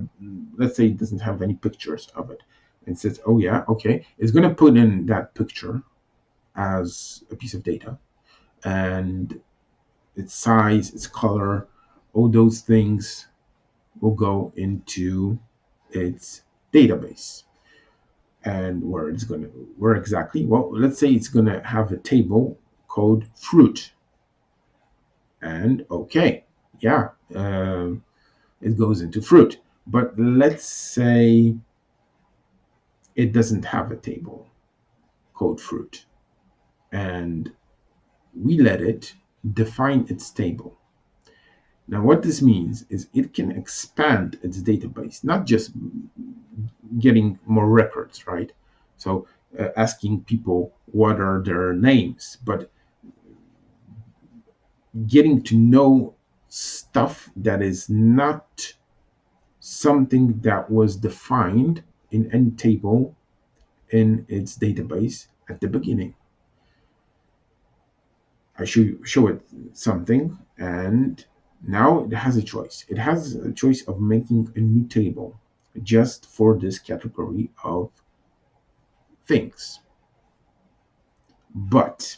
let's say it doesn't have any pictures of it. And says, oh yeah, okay. It's going to put in that picture as a piece of data, and its size, its color, all those things will go into its database. And where exactly? Well, let's say it's going to have a table called fruit. And okay, yeah, it goes into fruit. But let's say it doesn't have a table called fruit. And we let it define its table. Now, what this means is it can expand its database, not just getting more records, right? So asking people what are their names, but getting to know stuff that is not something that was defined in any table in its database at the beginning. I show it something, and now it has a choice. It has a choice of making a new table just for this category of things. But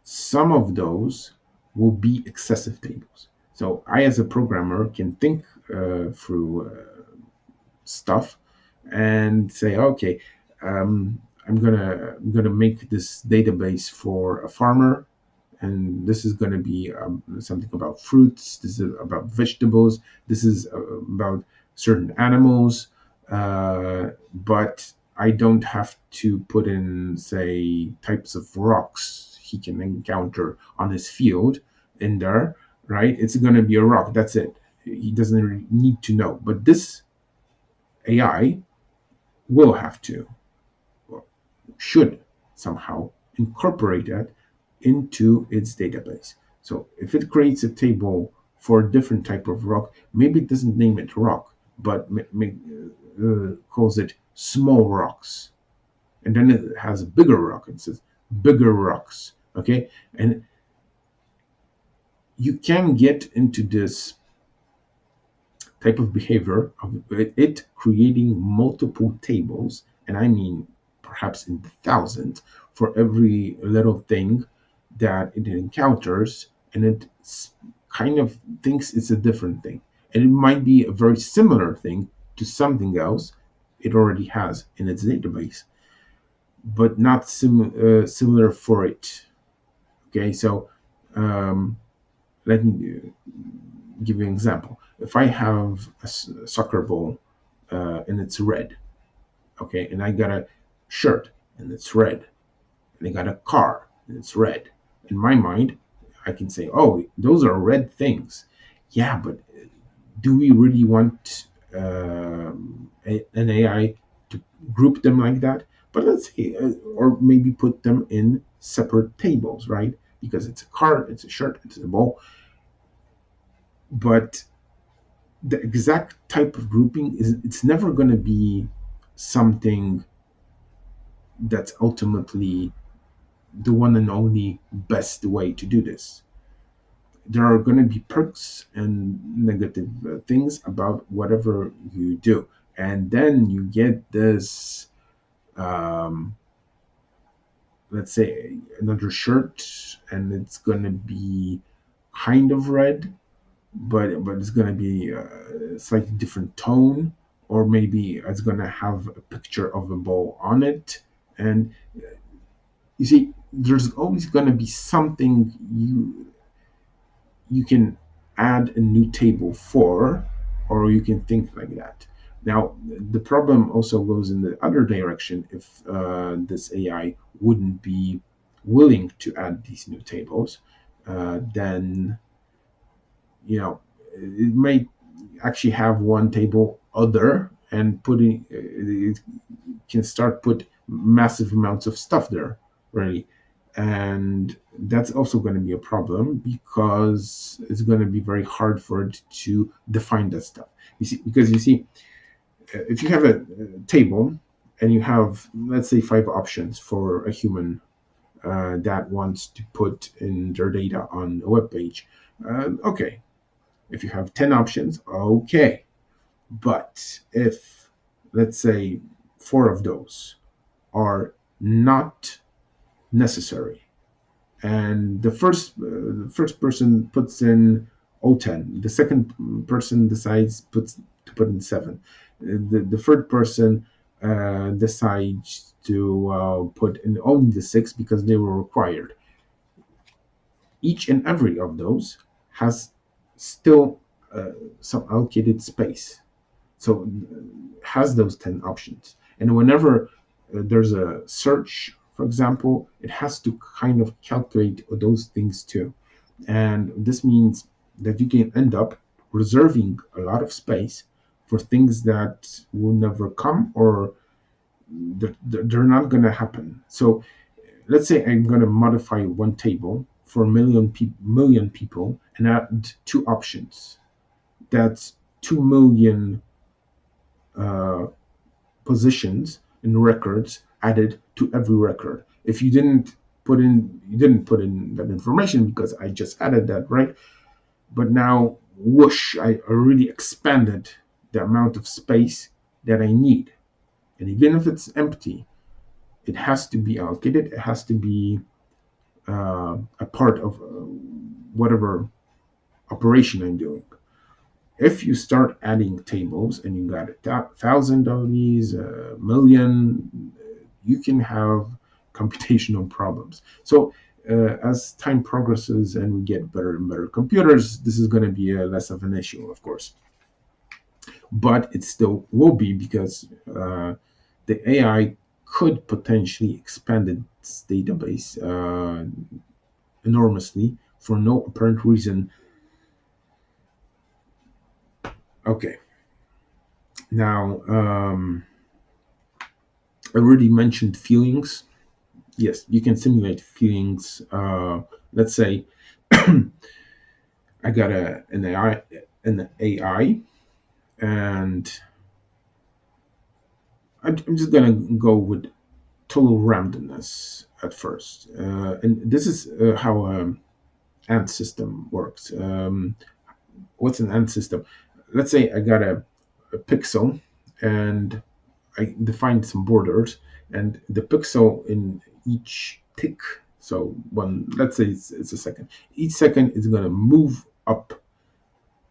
some of those will be excessive tables. So I, as a programmer, can think through stuff and say, okay, I'm gonna make this database for a farmer, and this is going to be something about fruits. This is about vegetables. This is about certain animals. But I don't have to put in, say, types of rocks he can encounter on his field in there, right? It's going to be a rock. That's it. He doesn't really need to know. But this AI will have to, or should somehow incorporate that into its database. So if it creates a table for a different type of rock, maybe it doesn't name it rock, but calls it small rocks. And then it has a bigger rock and says bigger rocks. Okay. And you can get into this type of behavior of it creating multiple tables, and I mean perhaps in the thousands, for every little thing that it encounters, and it kind of thinks it's a different thing. And it might be a very similar thing to something else it already has in its database, but not similar for it. Okay, so um, let me give you an example. If I have a soccer ball and it's red, okay, and I got a shirt and it's red, and I got a car and it's red, in my mind, I can say, oh, those are red things. Yeah, but do we really want an AI to group them like that? But let's say, or maybe put them in separate tables, right? Because it's a car, it's a shirt, it's a ball. But the exact type of grouping is, it's never going to be something that's ultimately the one and only best way to do this. There are going to be perks and negative things about whatever you do, and then you get this, um, let's say, another shirt, and it's going to be kind of red, but it's going to be a slightly different tone, or maybe it's going to have a picture of a ball on it. And you see, there's always going to be something you can add a new table for, or you can think like that. Now, the problem also goes in the other direction. If this AI wouldn't be willing to add these new tables, then it may actually have one table other, and putting it can start put massive amounts of stuff there, really. And that's also going to be a problem, because it's going to be very hard for it to define that stuff. You see, if you have a table and you have, let's say, 5 options for a human that wants to put in their data on a web page, okay. If you have 10 options, okay. But if, let's say, 4 of those are not necessary, and the first person puts in 10, the second person decides puts to put in 7, the third person decides to put in only the 6 because they were required. Each and every of those has still some allocated space, so has those 10 options. And whenever there's a search, for example, it has to kind of calculate those things too. And this means that you can end up reserving a lot of space for things that will never come, or they're not going to happen. So let's say I'm going to modify one table for a million people and add 2 options. That's 2 million positions and records added to every record. If you didn't put in that information because I just added that, right? But now, whoosh, I already expanded the amount of space that I need. And even if it's empty, it has to be allocated. It has to be a part of whatever operation I'm doing. If you start adding tables and you got 1,000 of these, a million, you can have computational problems. So as time progresses and we get better and better computers, this is going to be less of an issue, of course. But it still will be, because the AI could potentially expand its database enormously for no apparent reason. Okay. Now, I already mentioned feelings. Yes, you can simulate feelings. Let's say I got an AI, and I'm just gonna go with total randomness at first, and this is how ant system works. What's an ant system? Let's say I got a pixel, and I defined some borders, and the pixel in each tick. So let's say it's a second. Each second is going to move up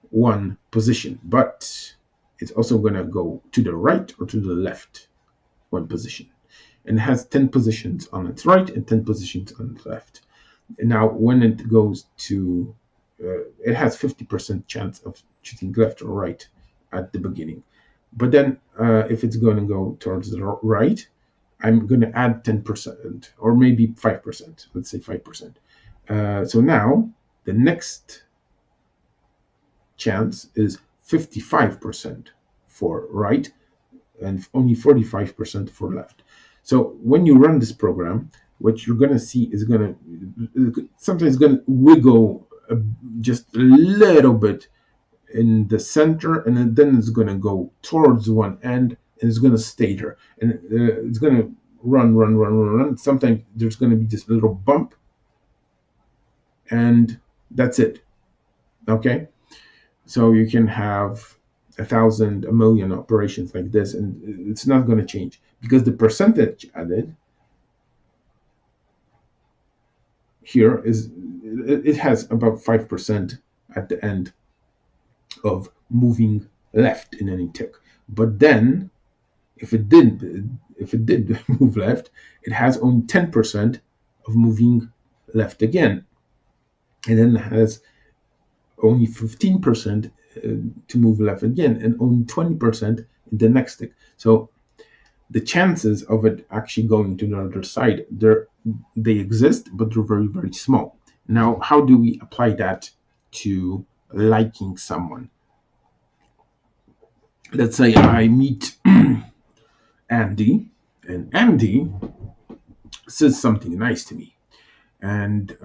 one position, but it's also going to go to the right or to the left one position. And it has 10 positions on its right and 10 positions on its left. And now, when it goes to, it has 50% chance of choosing left or right at the beginning. But then, if it's going to go towards the right, I'm going to add 10% or maybe 5%. Let's say 5%. So now the next chance is 55% for right and only 45% for left. So when you run this program, what you're going to see is sometimes going to wiggle just a little bit in the center, and then it's going to go towards one end, and it's going to stay there, and it's going to run. Sometimes there's going to be this little bump, and that's it. Okay, so you can have 1,000, a million operations like this, and it's not going to change because the percentage added here is, it has about 5% at the end of moving left in any tick. But then, if it did move left, it has only 10% of moving left again, and then it has only 15% to move left again, and only 20% in the next tick. So the chances of it actually going to the other side, they exist, but they're very, very small. Now, how do we apply that to liking someone? Let's say I meet Andy, and Andy says something nice to me. And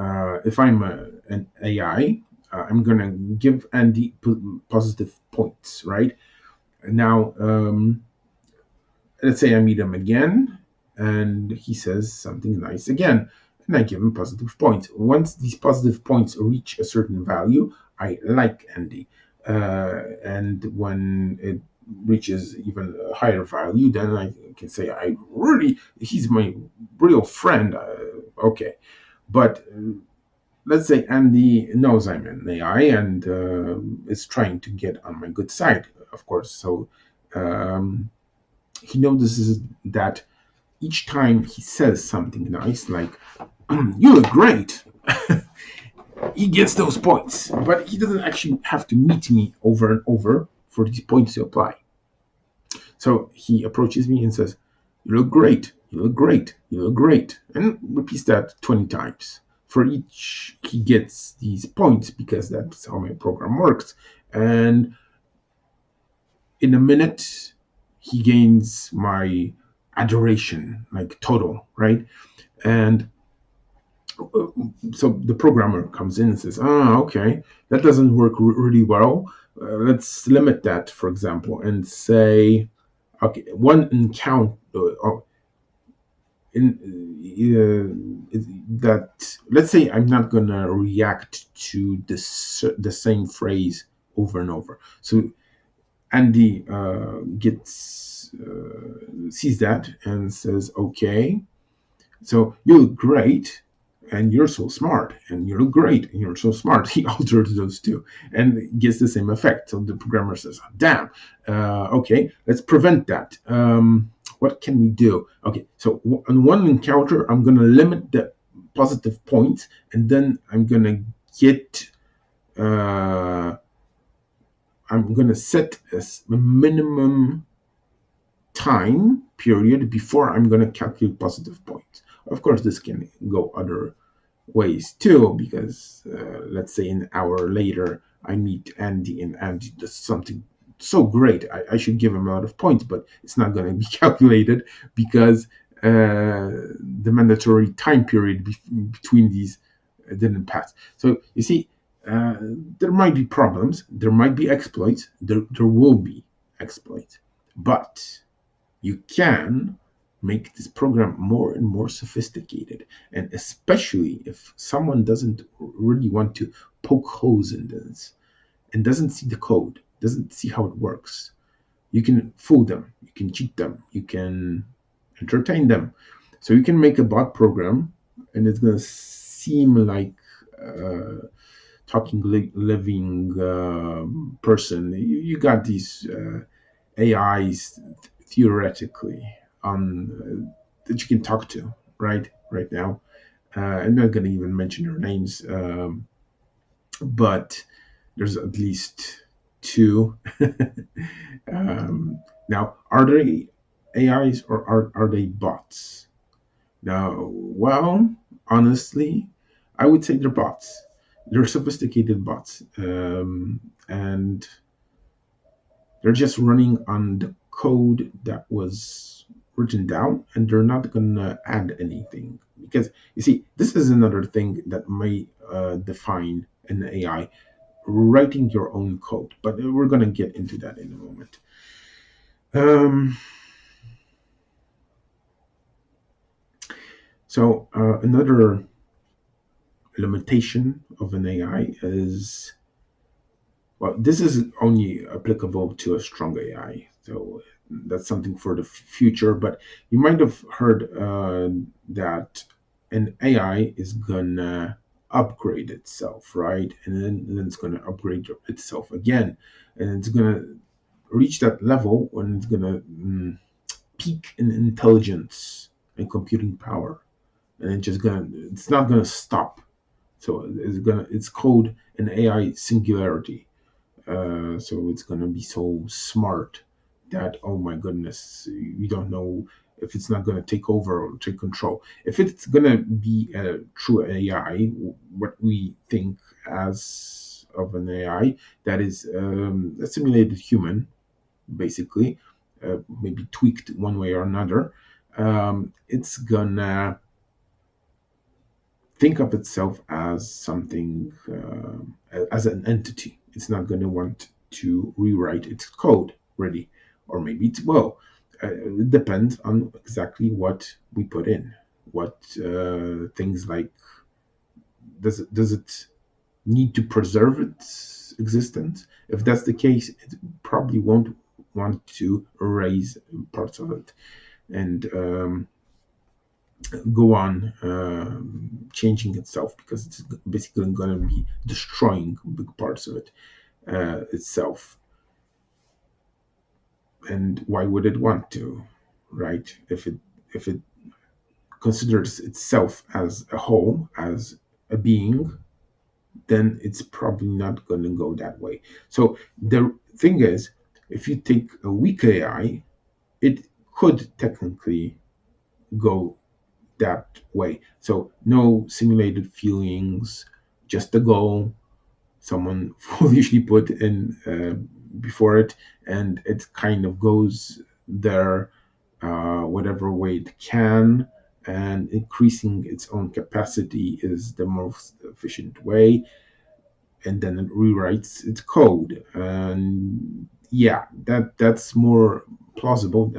if I'm an AI, I'm going to give Andy positive points, right? Now, let's say I meet him again, and he says something nice again, and I give him positive points. Once these positive points reach a certain value, I like Andy. And when it reaches even a higher value, then I can say he's my real friend. Okay. But let's say Andy knows I'm an AI and is trying to get on my good side, of course. So he notices that each time he says something nice, like, you look great, he gets those points. But he doesn't actually have to meet me over and over for these points to apply. So he approaches me and says, you look great, you look great, you look great, and repeats that 20 times. For each, he gets these points because that's how my program works. And in a minute, he gains my adoration, like total, right? And so the programmer comes in and says, okay, that doesn't work really well. let's limit that, for example, and say, okay, one encounter in that, let's say I'm not gonna react to the same phrase over and over. So Andy gets sees that and says, okay, so you look great, and you're so smart, and you look great, and you're so smart. He alters those two and gets the same effect. So the programmer says, damn, okay, let's prevent that. What can we do? Okay, so on one encounter, I'm going to limit the positive points, and then uh, I'm going to set a minimum time period before I'm going to calculate positive points. Of course, this can go other ways too, because let's say an hour later I meet Andy, and Andy does something so great, I should give him a lot of points, but it's not going to be calculated because the mandatory time period between these didn't pass. So you see, uh, there might be problems, there might be exploits, there will be exploits, but you can make this program more and more sophisticated. And especially if someone doesn't really want to poke holes in this and doesn't see the code, doesn't see how it works, you can fool them, you can cheat them, you can entertain them. So you can make a bot program, and it's going to seem like talking living person. You got these AIs theoretically on that you can talk to right now. I'm not going to even mention their names, but there's at least two. Now, are they AIs or are they bots? Now, well, honestly, I would say they're bots. They're sophisticated bots, and they're just running on the code that was written down, and they're not going to add anything. Because, you see, this is another thing that may define an AI, writing your own code. But we're going to get into that in a moment. Um, another limitation of an AI is, well, this is only applicable to a strong AI. So that's something for the future. But you might have heard that an AI is gonna upgrade itself, right? And then it's gonna upgrade itself again, and it's gonna reach that level when it's gonna peak in intelligence and computing power, and it's not gonna stop. So it's called an AI singularity. So it's gonna be so smart that, oh my goodness, you don't know if it's not gonna take over or take control. If it's gonna be a true AI, what we think as of an AI, that is a simulated human, basically, maybe tweaked one way or another. It's gonna think of itself as something, as an entity. It's not going to want to rewrite its code, really, or maybe it will. It depends on exactly what we put in. What things like, does it need to preserve its existence? If that's the case, it probably won't want to erase parts of it and go on changing itself, because it's basically going to be destroying big parts of it itself. And why would it want to, right? If it considers itself as a whole, as a being, then it's probably not going to go that way. So the thing is, if you take a weak AI, it could technically go that way. So no simulated feelings, just the goal someone foolishly put in before it, and it kind of goes there whatever way it can, and increasing its own capacity is the most efficient way. and then it rewrites its code. And yeah, that's more plausible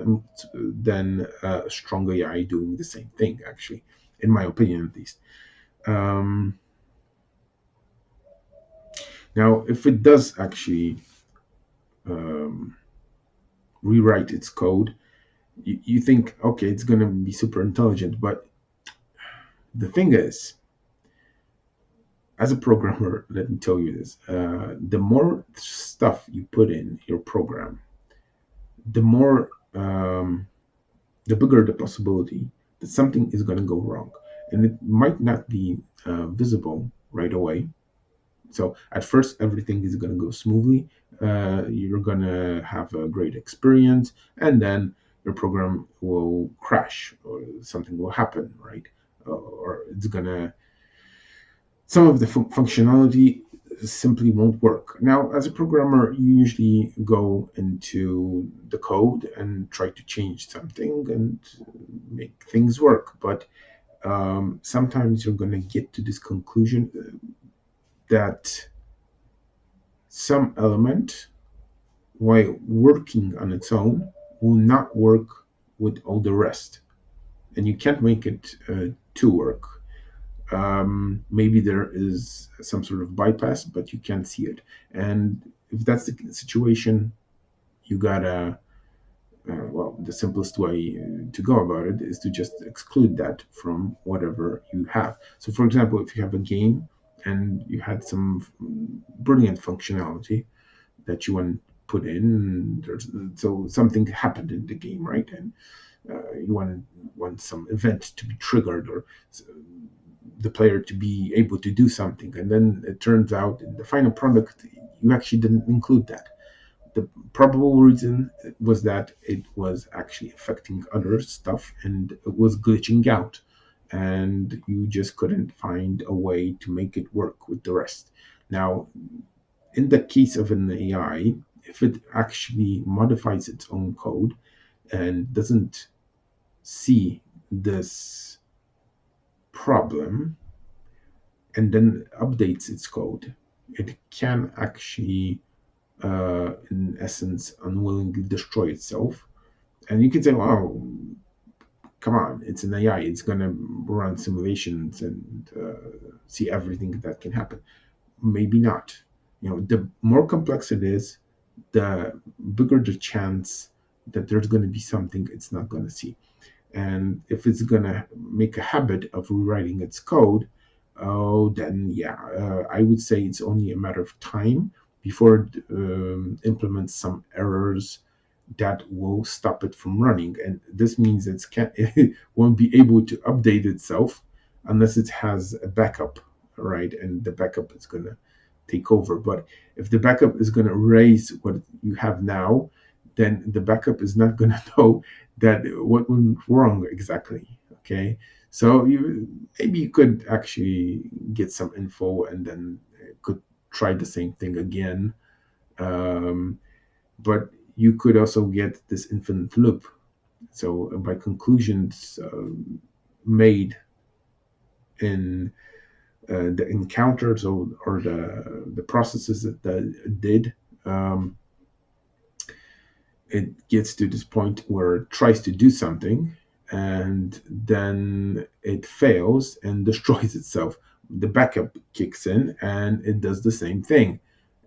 than a strong AI doing the same thing, actually, in my opinion at least. Um, Now, if it does actually um, rewrite its code, you think, okay, it's going to be super intelligent. But the thing is, as a programmer, let me tell you this: the more stuff you put in your program, the more, the bigger the possibility that something is going to go wrong, and it might not be visible right away. So at first, everything is going to go smoothly. You're going to have a great experience, and then your program will crash, or something will happen, right? Or it's going to, some of the functionality simply won't work. Now, as a programmer, you usually go into the code and try to change something and make things work. But sometimes you're going to get to this conclusion that some element, while working on its own, will not work with all the rest. And you can't make it to work. Maybe there is some sort of bypass, but you can't see it. And if that's the situation, you gotta, well, the simplest way to go about it is to just exclude that from whatever you have. So, for example, if you have a game and you had some brilliant functionality that you want to put in, so something happened in the game, right? And you want some event to be triggered, or the player to be able to do something, and then it turns out in the final product you actually didn't include that. The probable reason was that it was actually affecting other stuff and it was glitching out, and you just couldn't find a way to make it work with the rest. Now, in the case of an AI, if it actually modifies its own code and doesn't see this problem and then updates its code, it can actually, in essence, unwillingly destroy itself. And you can say, "Well, come on, it's an AI; it's going to run simulations and see everything that can happen." Maybe not. The more complex it is, the bigger the chance that there's going to be something it's not going to see. And if it's going to make a habit of rewriting its code, oh, then yeah, I would say it's only a matter of time before it implements some errors that will stop it from running. And this means it won't be able to update itself unless it has a backup, right? And the backup is going to take over. But if the backup is going to raise what you have now, then the backup is not going to know that what went wrong exactly. Okay, so you could actually get some info and then could try the same thing again. Um, but you could also get this infinite loop. So by conclusions made in the encounters, or the processes that it did, um, it gets to this point where it tries to do something and then it fails and destroys itself. The backup kicks in and it does the same thing,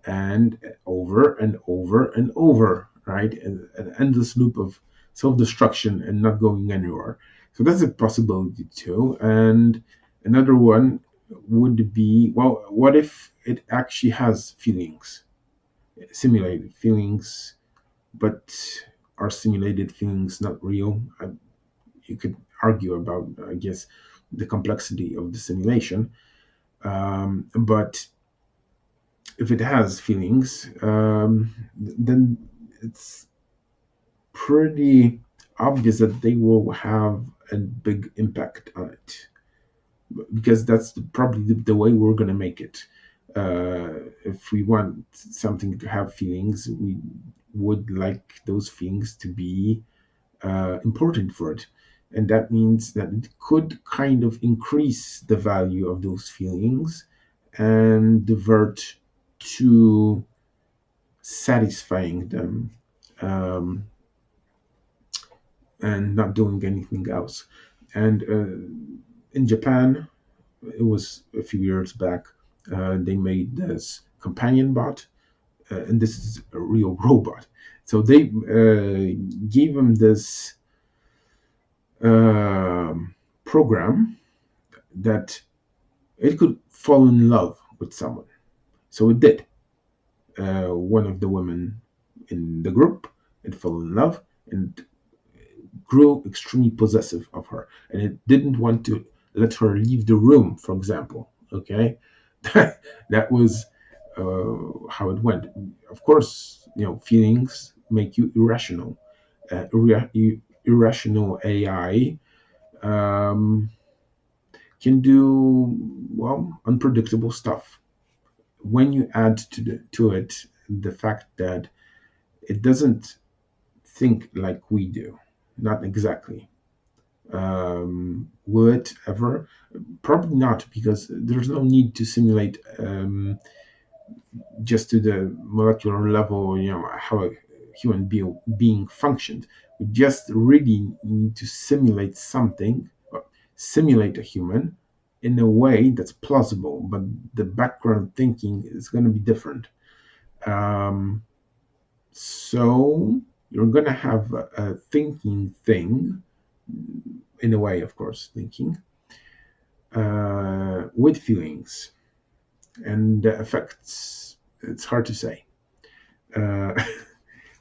and over and over and over, right? An endless loop of self destruction and not going anywhere. So that's a possibility too. And another one would be, well, what if it actually has feelings, simulated feelings, but are simulated feelings not real? You could argue about, I guess, the complexity of the simulation. But if it has feelings, then it's pretty obvious that they will have a big impact on it, because that's probably the way we're going to make it. If we want something to have feelings, we would like those feelings to be important for it. And that means that it could kind of increase the value of those feelings and divert. to satisfying them, um, and not doing anything else. And in Japan, it was a few years back, they made this companion bot, and this is a real robot. So they gave him this program that it could fall in love with someone. So it did. One of the women in the group, it fell in love and grew extremely possessive of her, and it didn't want to let her leave the room, for example. Okay, that was how it went. Of course, feelings make you irrational. Irrational AI um, can do, well, unpredictable stuff. When you add to it the fact that it doesn't think like we do, not exactly. Will it ever? Probably not, because there's no need to simulate just to the molecular level, how a being functions. We just really need to simulate something, or simulate a human in a way that's plausible, but the background thinking is going to be different. Um, so you're going to have a thinking thing, in a way, of course, thinking with feelings and the effects. It's hard to say. Uh,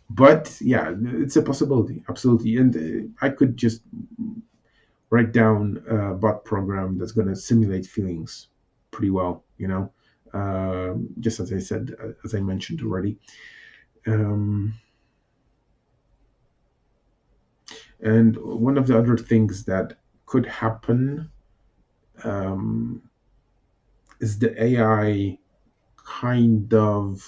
but yeah, it's a possibility, absolutely. And I could just write down a bot program that's going to simulate feelings pretty well, just as I said, as I mentioned already. Um, and one of the other things that could happen um, is the AI kind of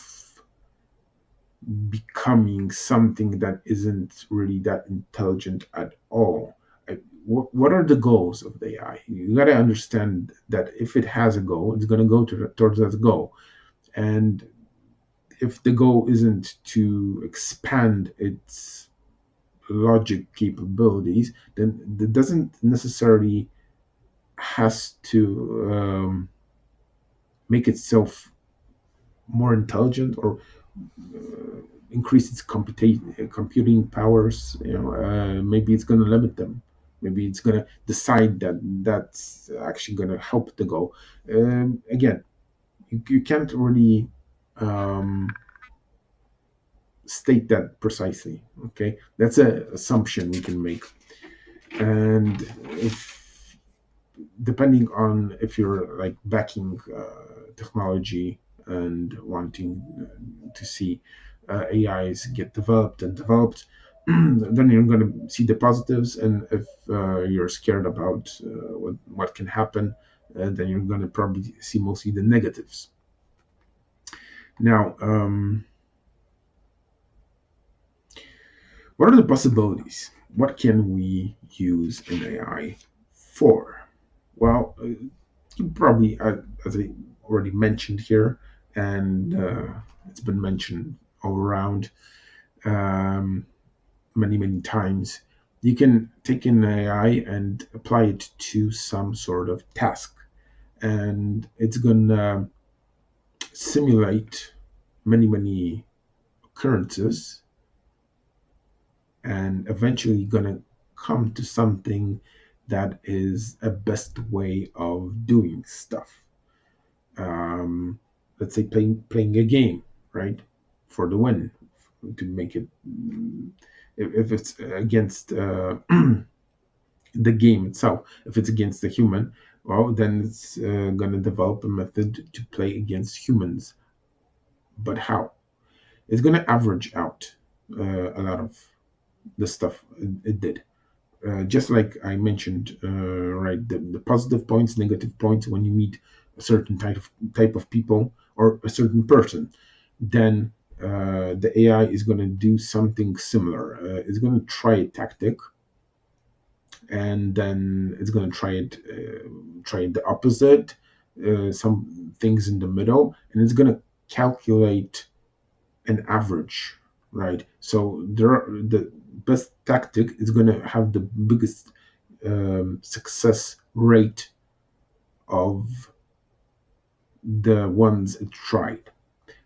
becoming something that isn't really that intelligent at all. What are the goals of the AI? You got to understand that if it has a goal, it's going to go towards that goal. And if the goal isn't to expand its logic capabilities, then it doesn't necessarily has to make itself more intelligent or increase its computing powers. Maybe it's going to limit them. Maybe it's going to decide that that's actually going to help the goal. Again, you can't really um, state that precisely. Okay, that's an assumption we can make, and if depending on if you're like backing technology and wanting to see AIs get developed and developed, then you're going to see the positives. And if you're scared about what can happen, then you're going to probably see mostly the negatives. Now, what are the possibilities? What can we use an AI for? Well, you probably, as I already mentioned here, and it's been mentioned all around um, many times, you can take an AI and apply it to some sort of task, and it's going to simulate many occurrences, and eventually going to come to something that is a best way of doing stuff. um, let's say playing a game, right, for the win, to make it. If it's against the game itself, if it's against the human, well, then it's going to develop a method to play against humans. But how? It's going to average out a lot of the stuff it did. Just like I mentioned, right, the positive points, negative points when you meet a certain type of people or a certain person, then the AI is going to do something similar. It's going to try a tactic, and then it's going to try the opposite, some things in the middle, and it's going to calculate an average, right? So the best tactic is going to have the biggest success rate of the ones it tried.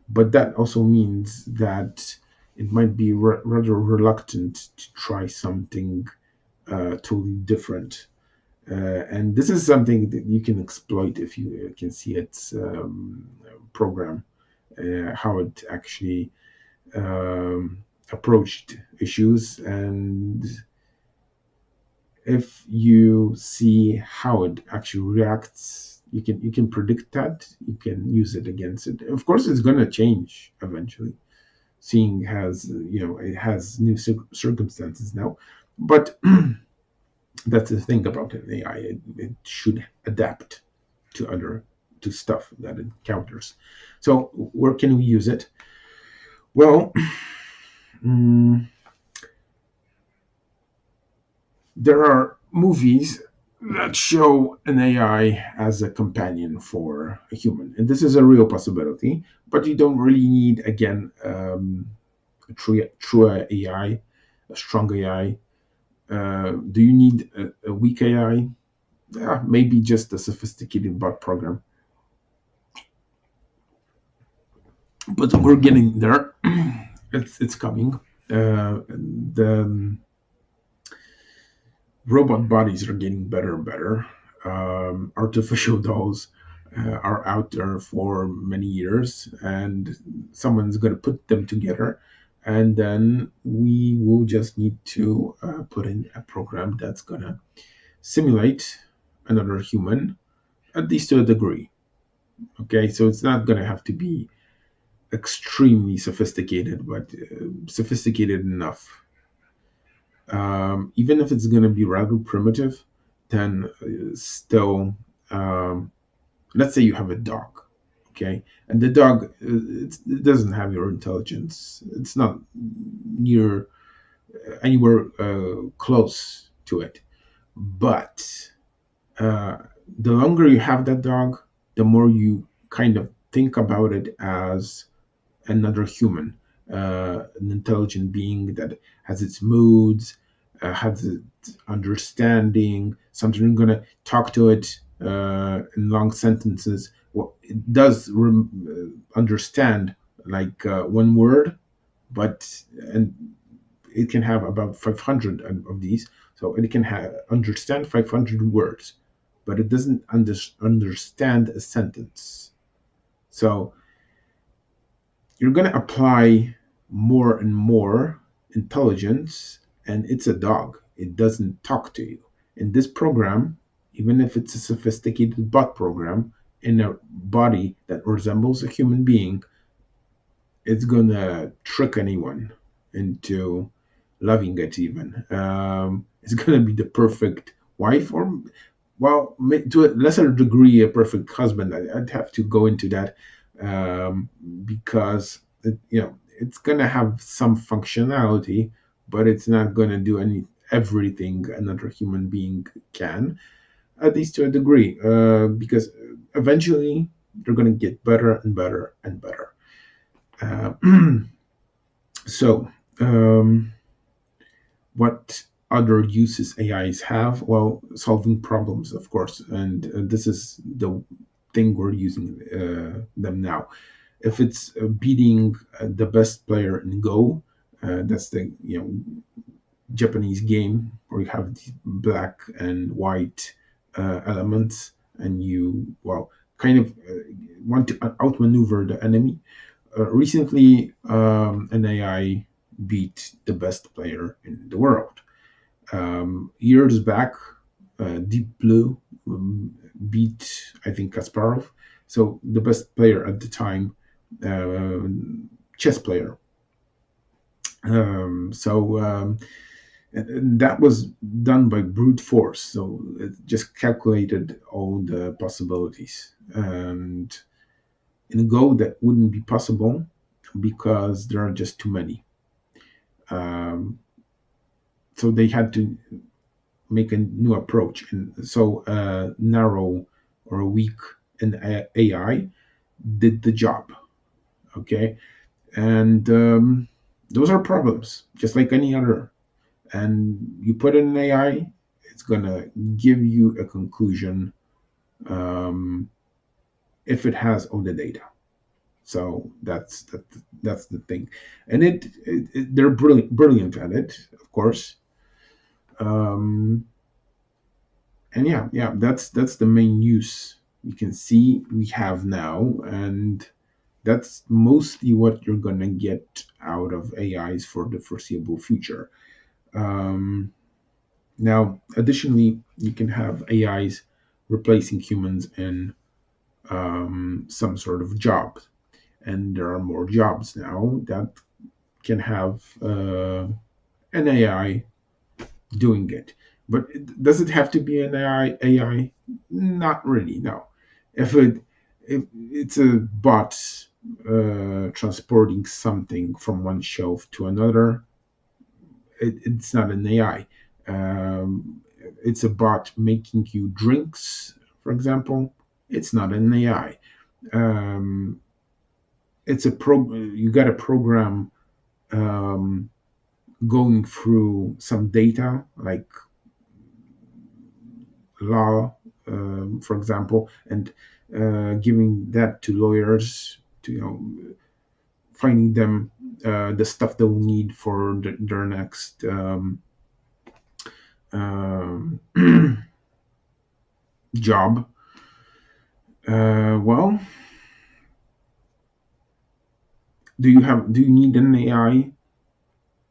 But that also means that it might be rather reluctant to try something totally different. And this is something that you can exploit if you can see its program, how it actually approached issues, and if you see how it actually reacts, you can predict that, you can use it against it. Of course it's going to change eventually, seeing has it has new circumstances now, but that's the thing about an AI. It should adapt to stuff that it encounters. So where can we use it? Well, mm, there are movies that show an AI as a companion for a human, and this is a real possibility. But you don't really need, again, a true AI, a strong AI. Do you need a weak AI? Yeah, maybe just a sophisticated bot program. But we're getting there. It's coming. The robot bodies are getting better and better. Artificial dolls are out there for many years, and someone's going to put them together, and then we will just need to put in a program that's going to simulate another human, at least to a degree. Okay, so it's not going to have to be extremely sophisticated, but sophisticated enough. Even if it's going to be rather primitive, then still, um, let's say you have a dog, okay, and the dog it doesn't have your intelligence. It's not near anywhere close to it. But uh, the longer you have that dog, the more you kind of think about it as another human, an intelligent being that has its moods, has its understanding, something you're going to talk to it in long sentences. Well, it does understand like one word, but and it can have about 500 of these. So it can understand 500 words, but it doesn't understand a sentence. So you're going to apply more and more intelligence, and it's a dog. It doesn't talk to you. In this program, even if it's a sophisticated bot program in a body that resembles a human being, it's going to trick anyone into loving it, even. It's going to be the perfect wife, or, well, to a lesser degree, a perfect husband. I'd have to go into that, because it's going to have some functionality, but it's not going to do everything another human being can, at least to a degree, because eventually they're going to get better and better and better. Uh, so, what other uses AIs have? Well, solving problems, of course, and this is the thing we're using them now. If it's beating the best player in Go, that's the Japanese game where you have these black and white elements, and you, well, kind of want to outmaneuver the enemy. Recently, an AI beat the best player in the world. Years back, Deep Blue beat, I think, Kasparov. So the best player at the time, uh, chess player. And that was done by brute force. So it just calculated all the possibilities. And in Go, that wouldn't be possible because there are just too many. Um, so they had to make a new approach, and so narrow or weak an AI did the job. Okay, and those are problems, just like any other. And you put in an AI, it's gonna give you a conclusion um, if it has all the data. So that's the thing, and they're brilliant at it, of course. Um, and yeah, that's the main use you can see we have now, and that's mostly what you're gonna get out of AIs for the foreseeable future. Um, Now, additionally, you can have AIs replacing humans in some sort of job, and there are more jobs now that can have an AI doing it. But does it have to be an AI? AI? Not really. No. If it's a bot transporting something from one shelf to another, it's not an AI. Um, it's a bot making you drinks, for example. It's not an AI. Um, it's a pro. You got a program um, going through some data, like law, for example, and giving that to lawyers to finding them the stuff they'll need for their next um, job. Well, do you need an AI?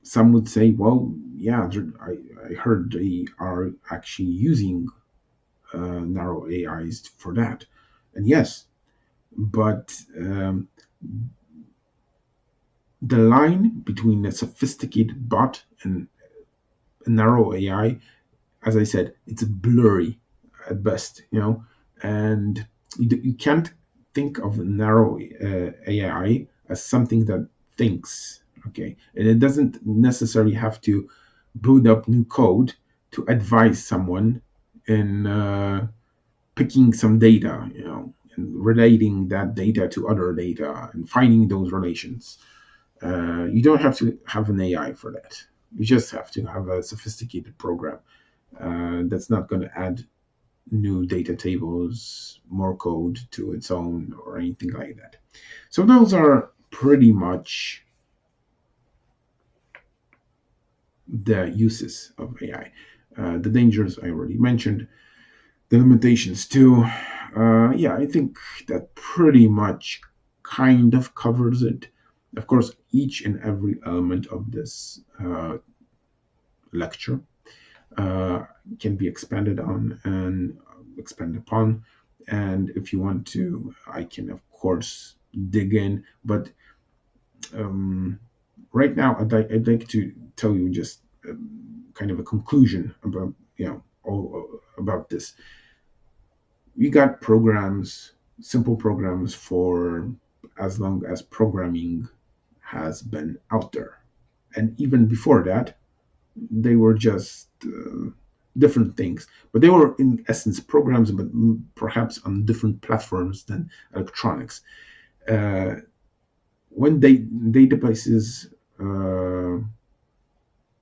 Some would say, well, yeah, I heard they are actually using narrow AIs for that, and yes, but the line between a sophisticated bot and a narrow AI, as I said, it's blurry at best, and you can't think of narrow AI as something that thinks, okay, and it doesn't necessarily have to boot up new code to advise someone in picking some data, and relating that data to other data and finding those relations. You don't have to have an AI for that. You just have to have a sophisticated program that's not going to add new data tables, more code to its own, or anything like that. So those are pretty much the uses of AI. The dangers I already mentioned, the limitations too. Yeah, I think that pretty much kind of covers it. Of course, each and every element of this lecture uh, can be expanded on and expanded upon. And if you want to, I can, of course, dig in. But um, right now, I'd like to tell you just kind of a conclusion about, all about this. We got programs, simple programs for as long as programming has been out there. And even before that, they were just different things, but they were in essence programs, but perhaps on different platforms than electronics. Uh, when databases uh,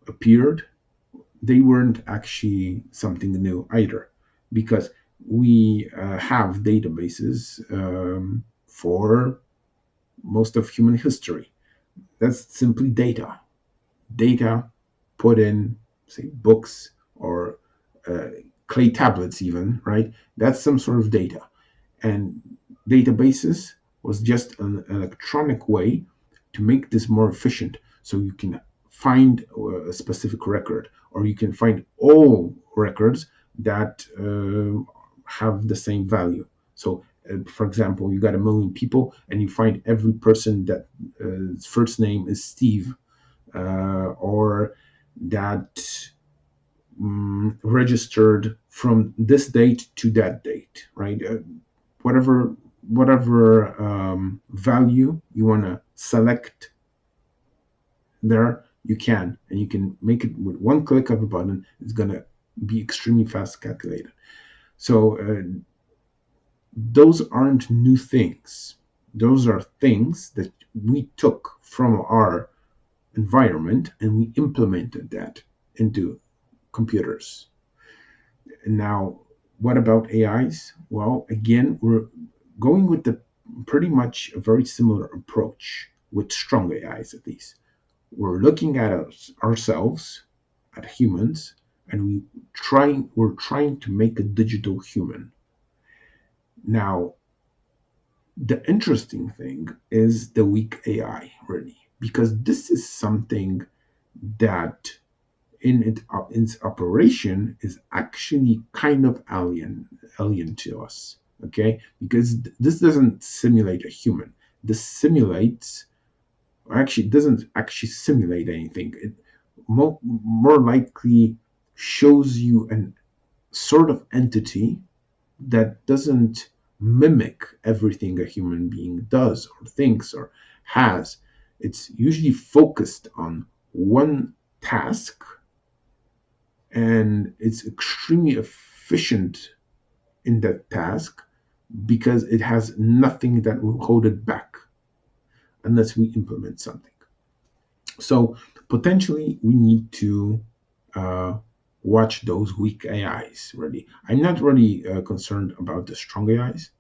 appeared, they weren't actually something new either, because we have databases for most of human history. That's simply data put in, say, books or uh, clay tablets, even, right? That's some sort of data. And databases was just an electronic way to make this more efficient. So you can find a specific record, or you can find all records that have the same value. So, for example, you got 1 million people, and you find every person that first name is Steve, or that registered from this date to that date, right? Whatever value you want to select there, you can, and you can make it with one click of a button. It's gonna be extremely fast calculated. So those aren't new things. Those are things that we took from our environment and we implemented that into computers. Now, what about AIs? Well, again, we're going with the pretty much a very similar approach with strong AIs at least. We're looking at ourselves, at humans, and we're trying to make a digital human. Now, the interesting thing is the weak AI, really, because this is something that its operation is actually kind of alien to us. Okay, because this doesn't simulate a human. This simulates, or actually doesn't actually simulate anything. It more likely shows you an sort of entity that doesn't mimic everything a human being does or thinks or has. It's usually focused on one task, and it's extremely efficient in that task because it has nothing that will hold it back unless we implement something. So potentially we need to uh, watch those weak AIs. Really, I'm not really concerned about the strong AIs.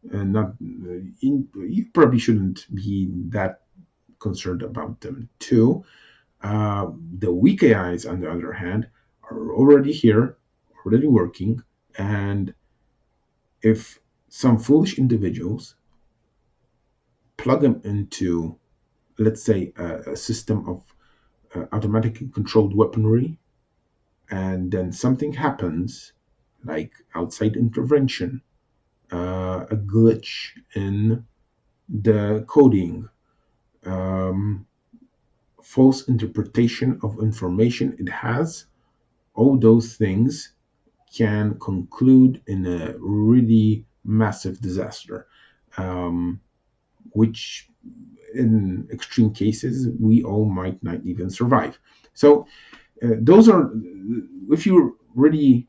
Not you probably shouldn't be that concerned about them too. The weak AIs, on the other hand, are already here, already working, and if some foolish individuals plug them into, let's say, a system of automatically controlled weaponry, and then something happens, like outside intervention, a glitch in the coding, um, false interpretation of information it has, all those things can conclude in a really massive disaster, um, which in extreme cases we all might not even survive. So those are, if you really,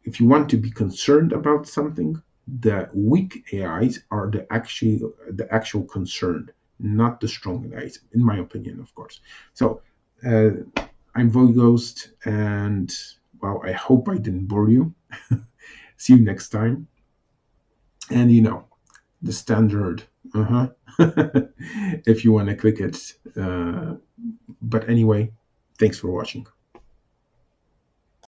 if you want to be concerned about something, the weak AIs are the actual concern, not the strong AIs, in my opinion, of course. So uh, I'm Voighost, and well, I hope I didn't bore you. See you next time. And the standard, if you want to click it. But anyway, thanks for watching.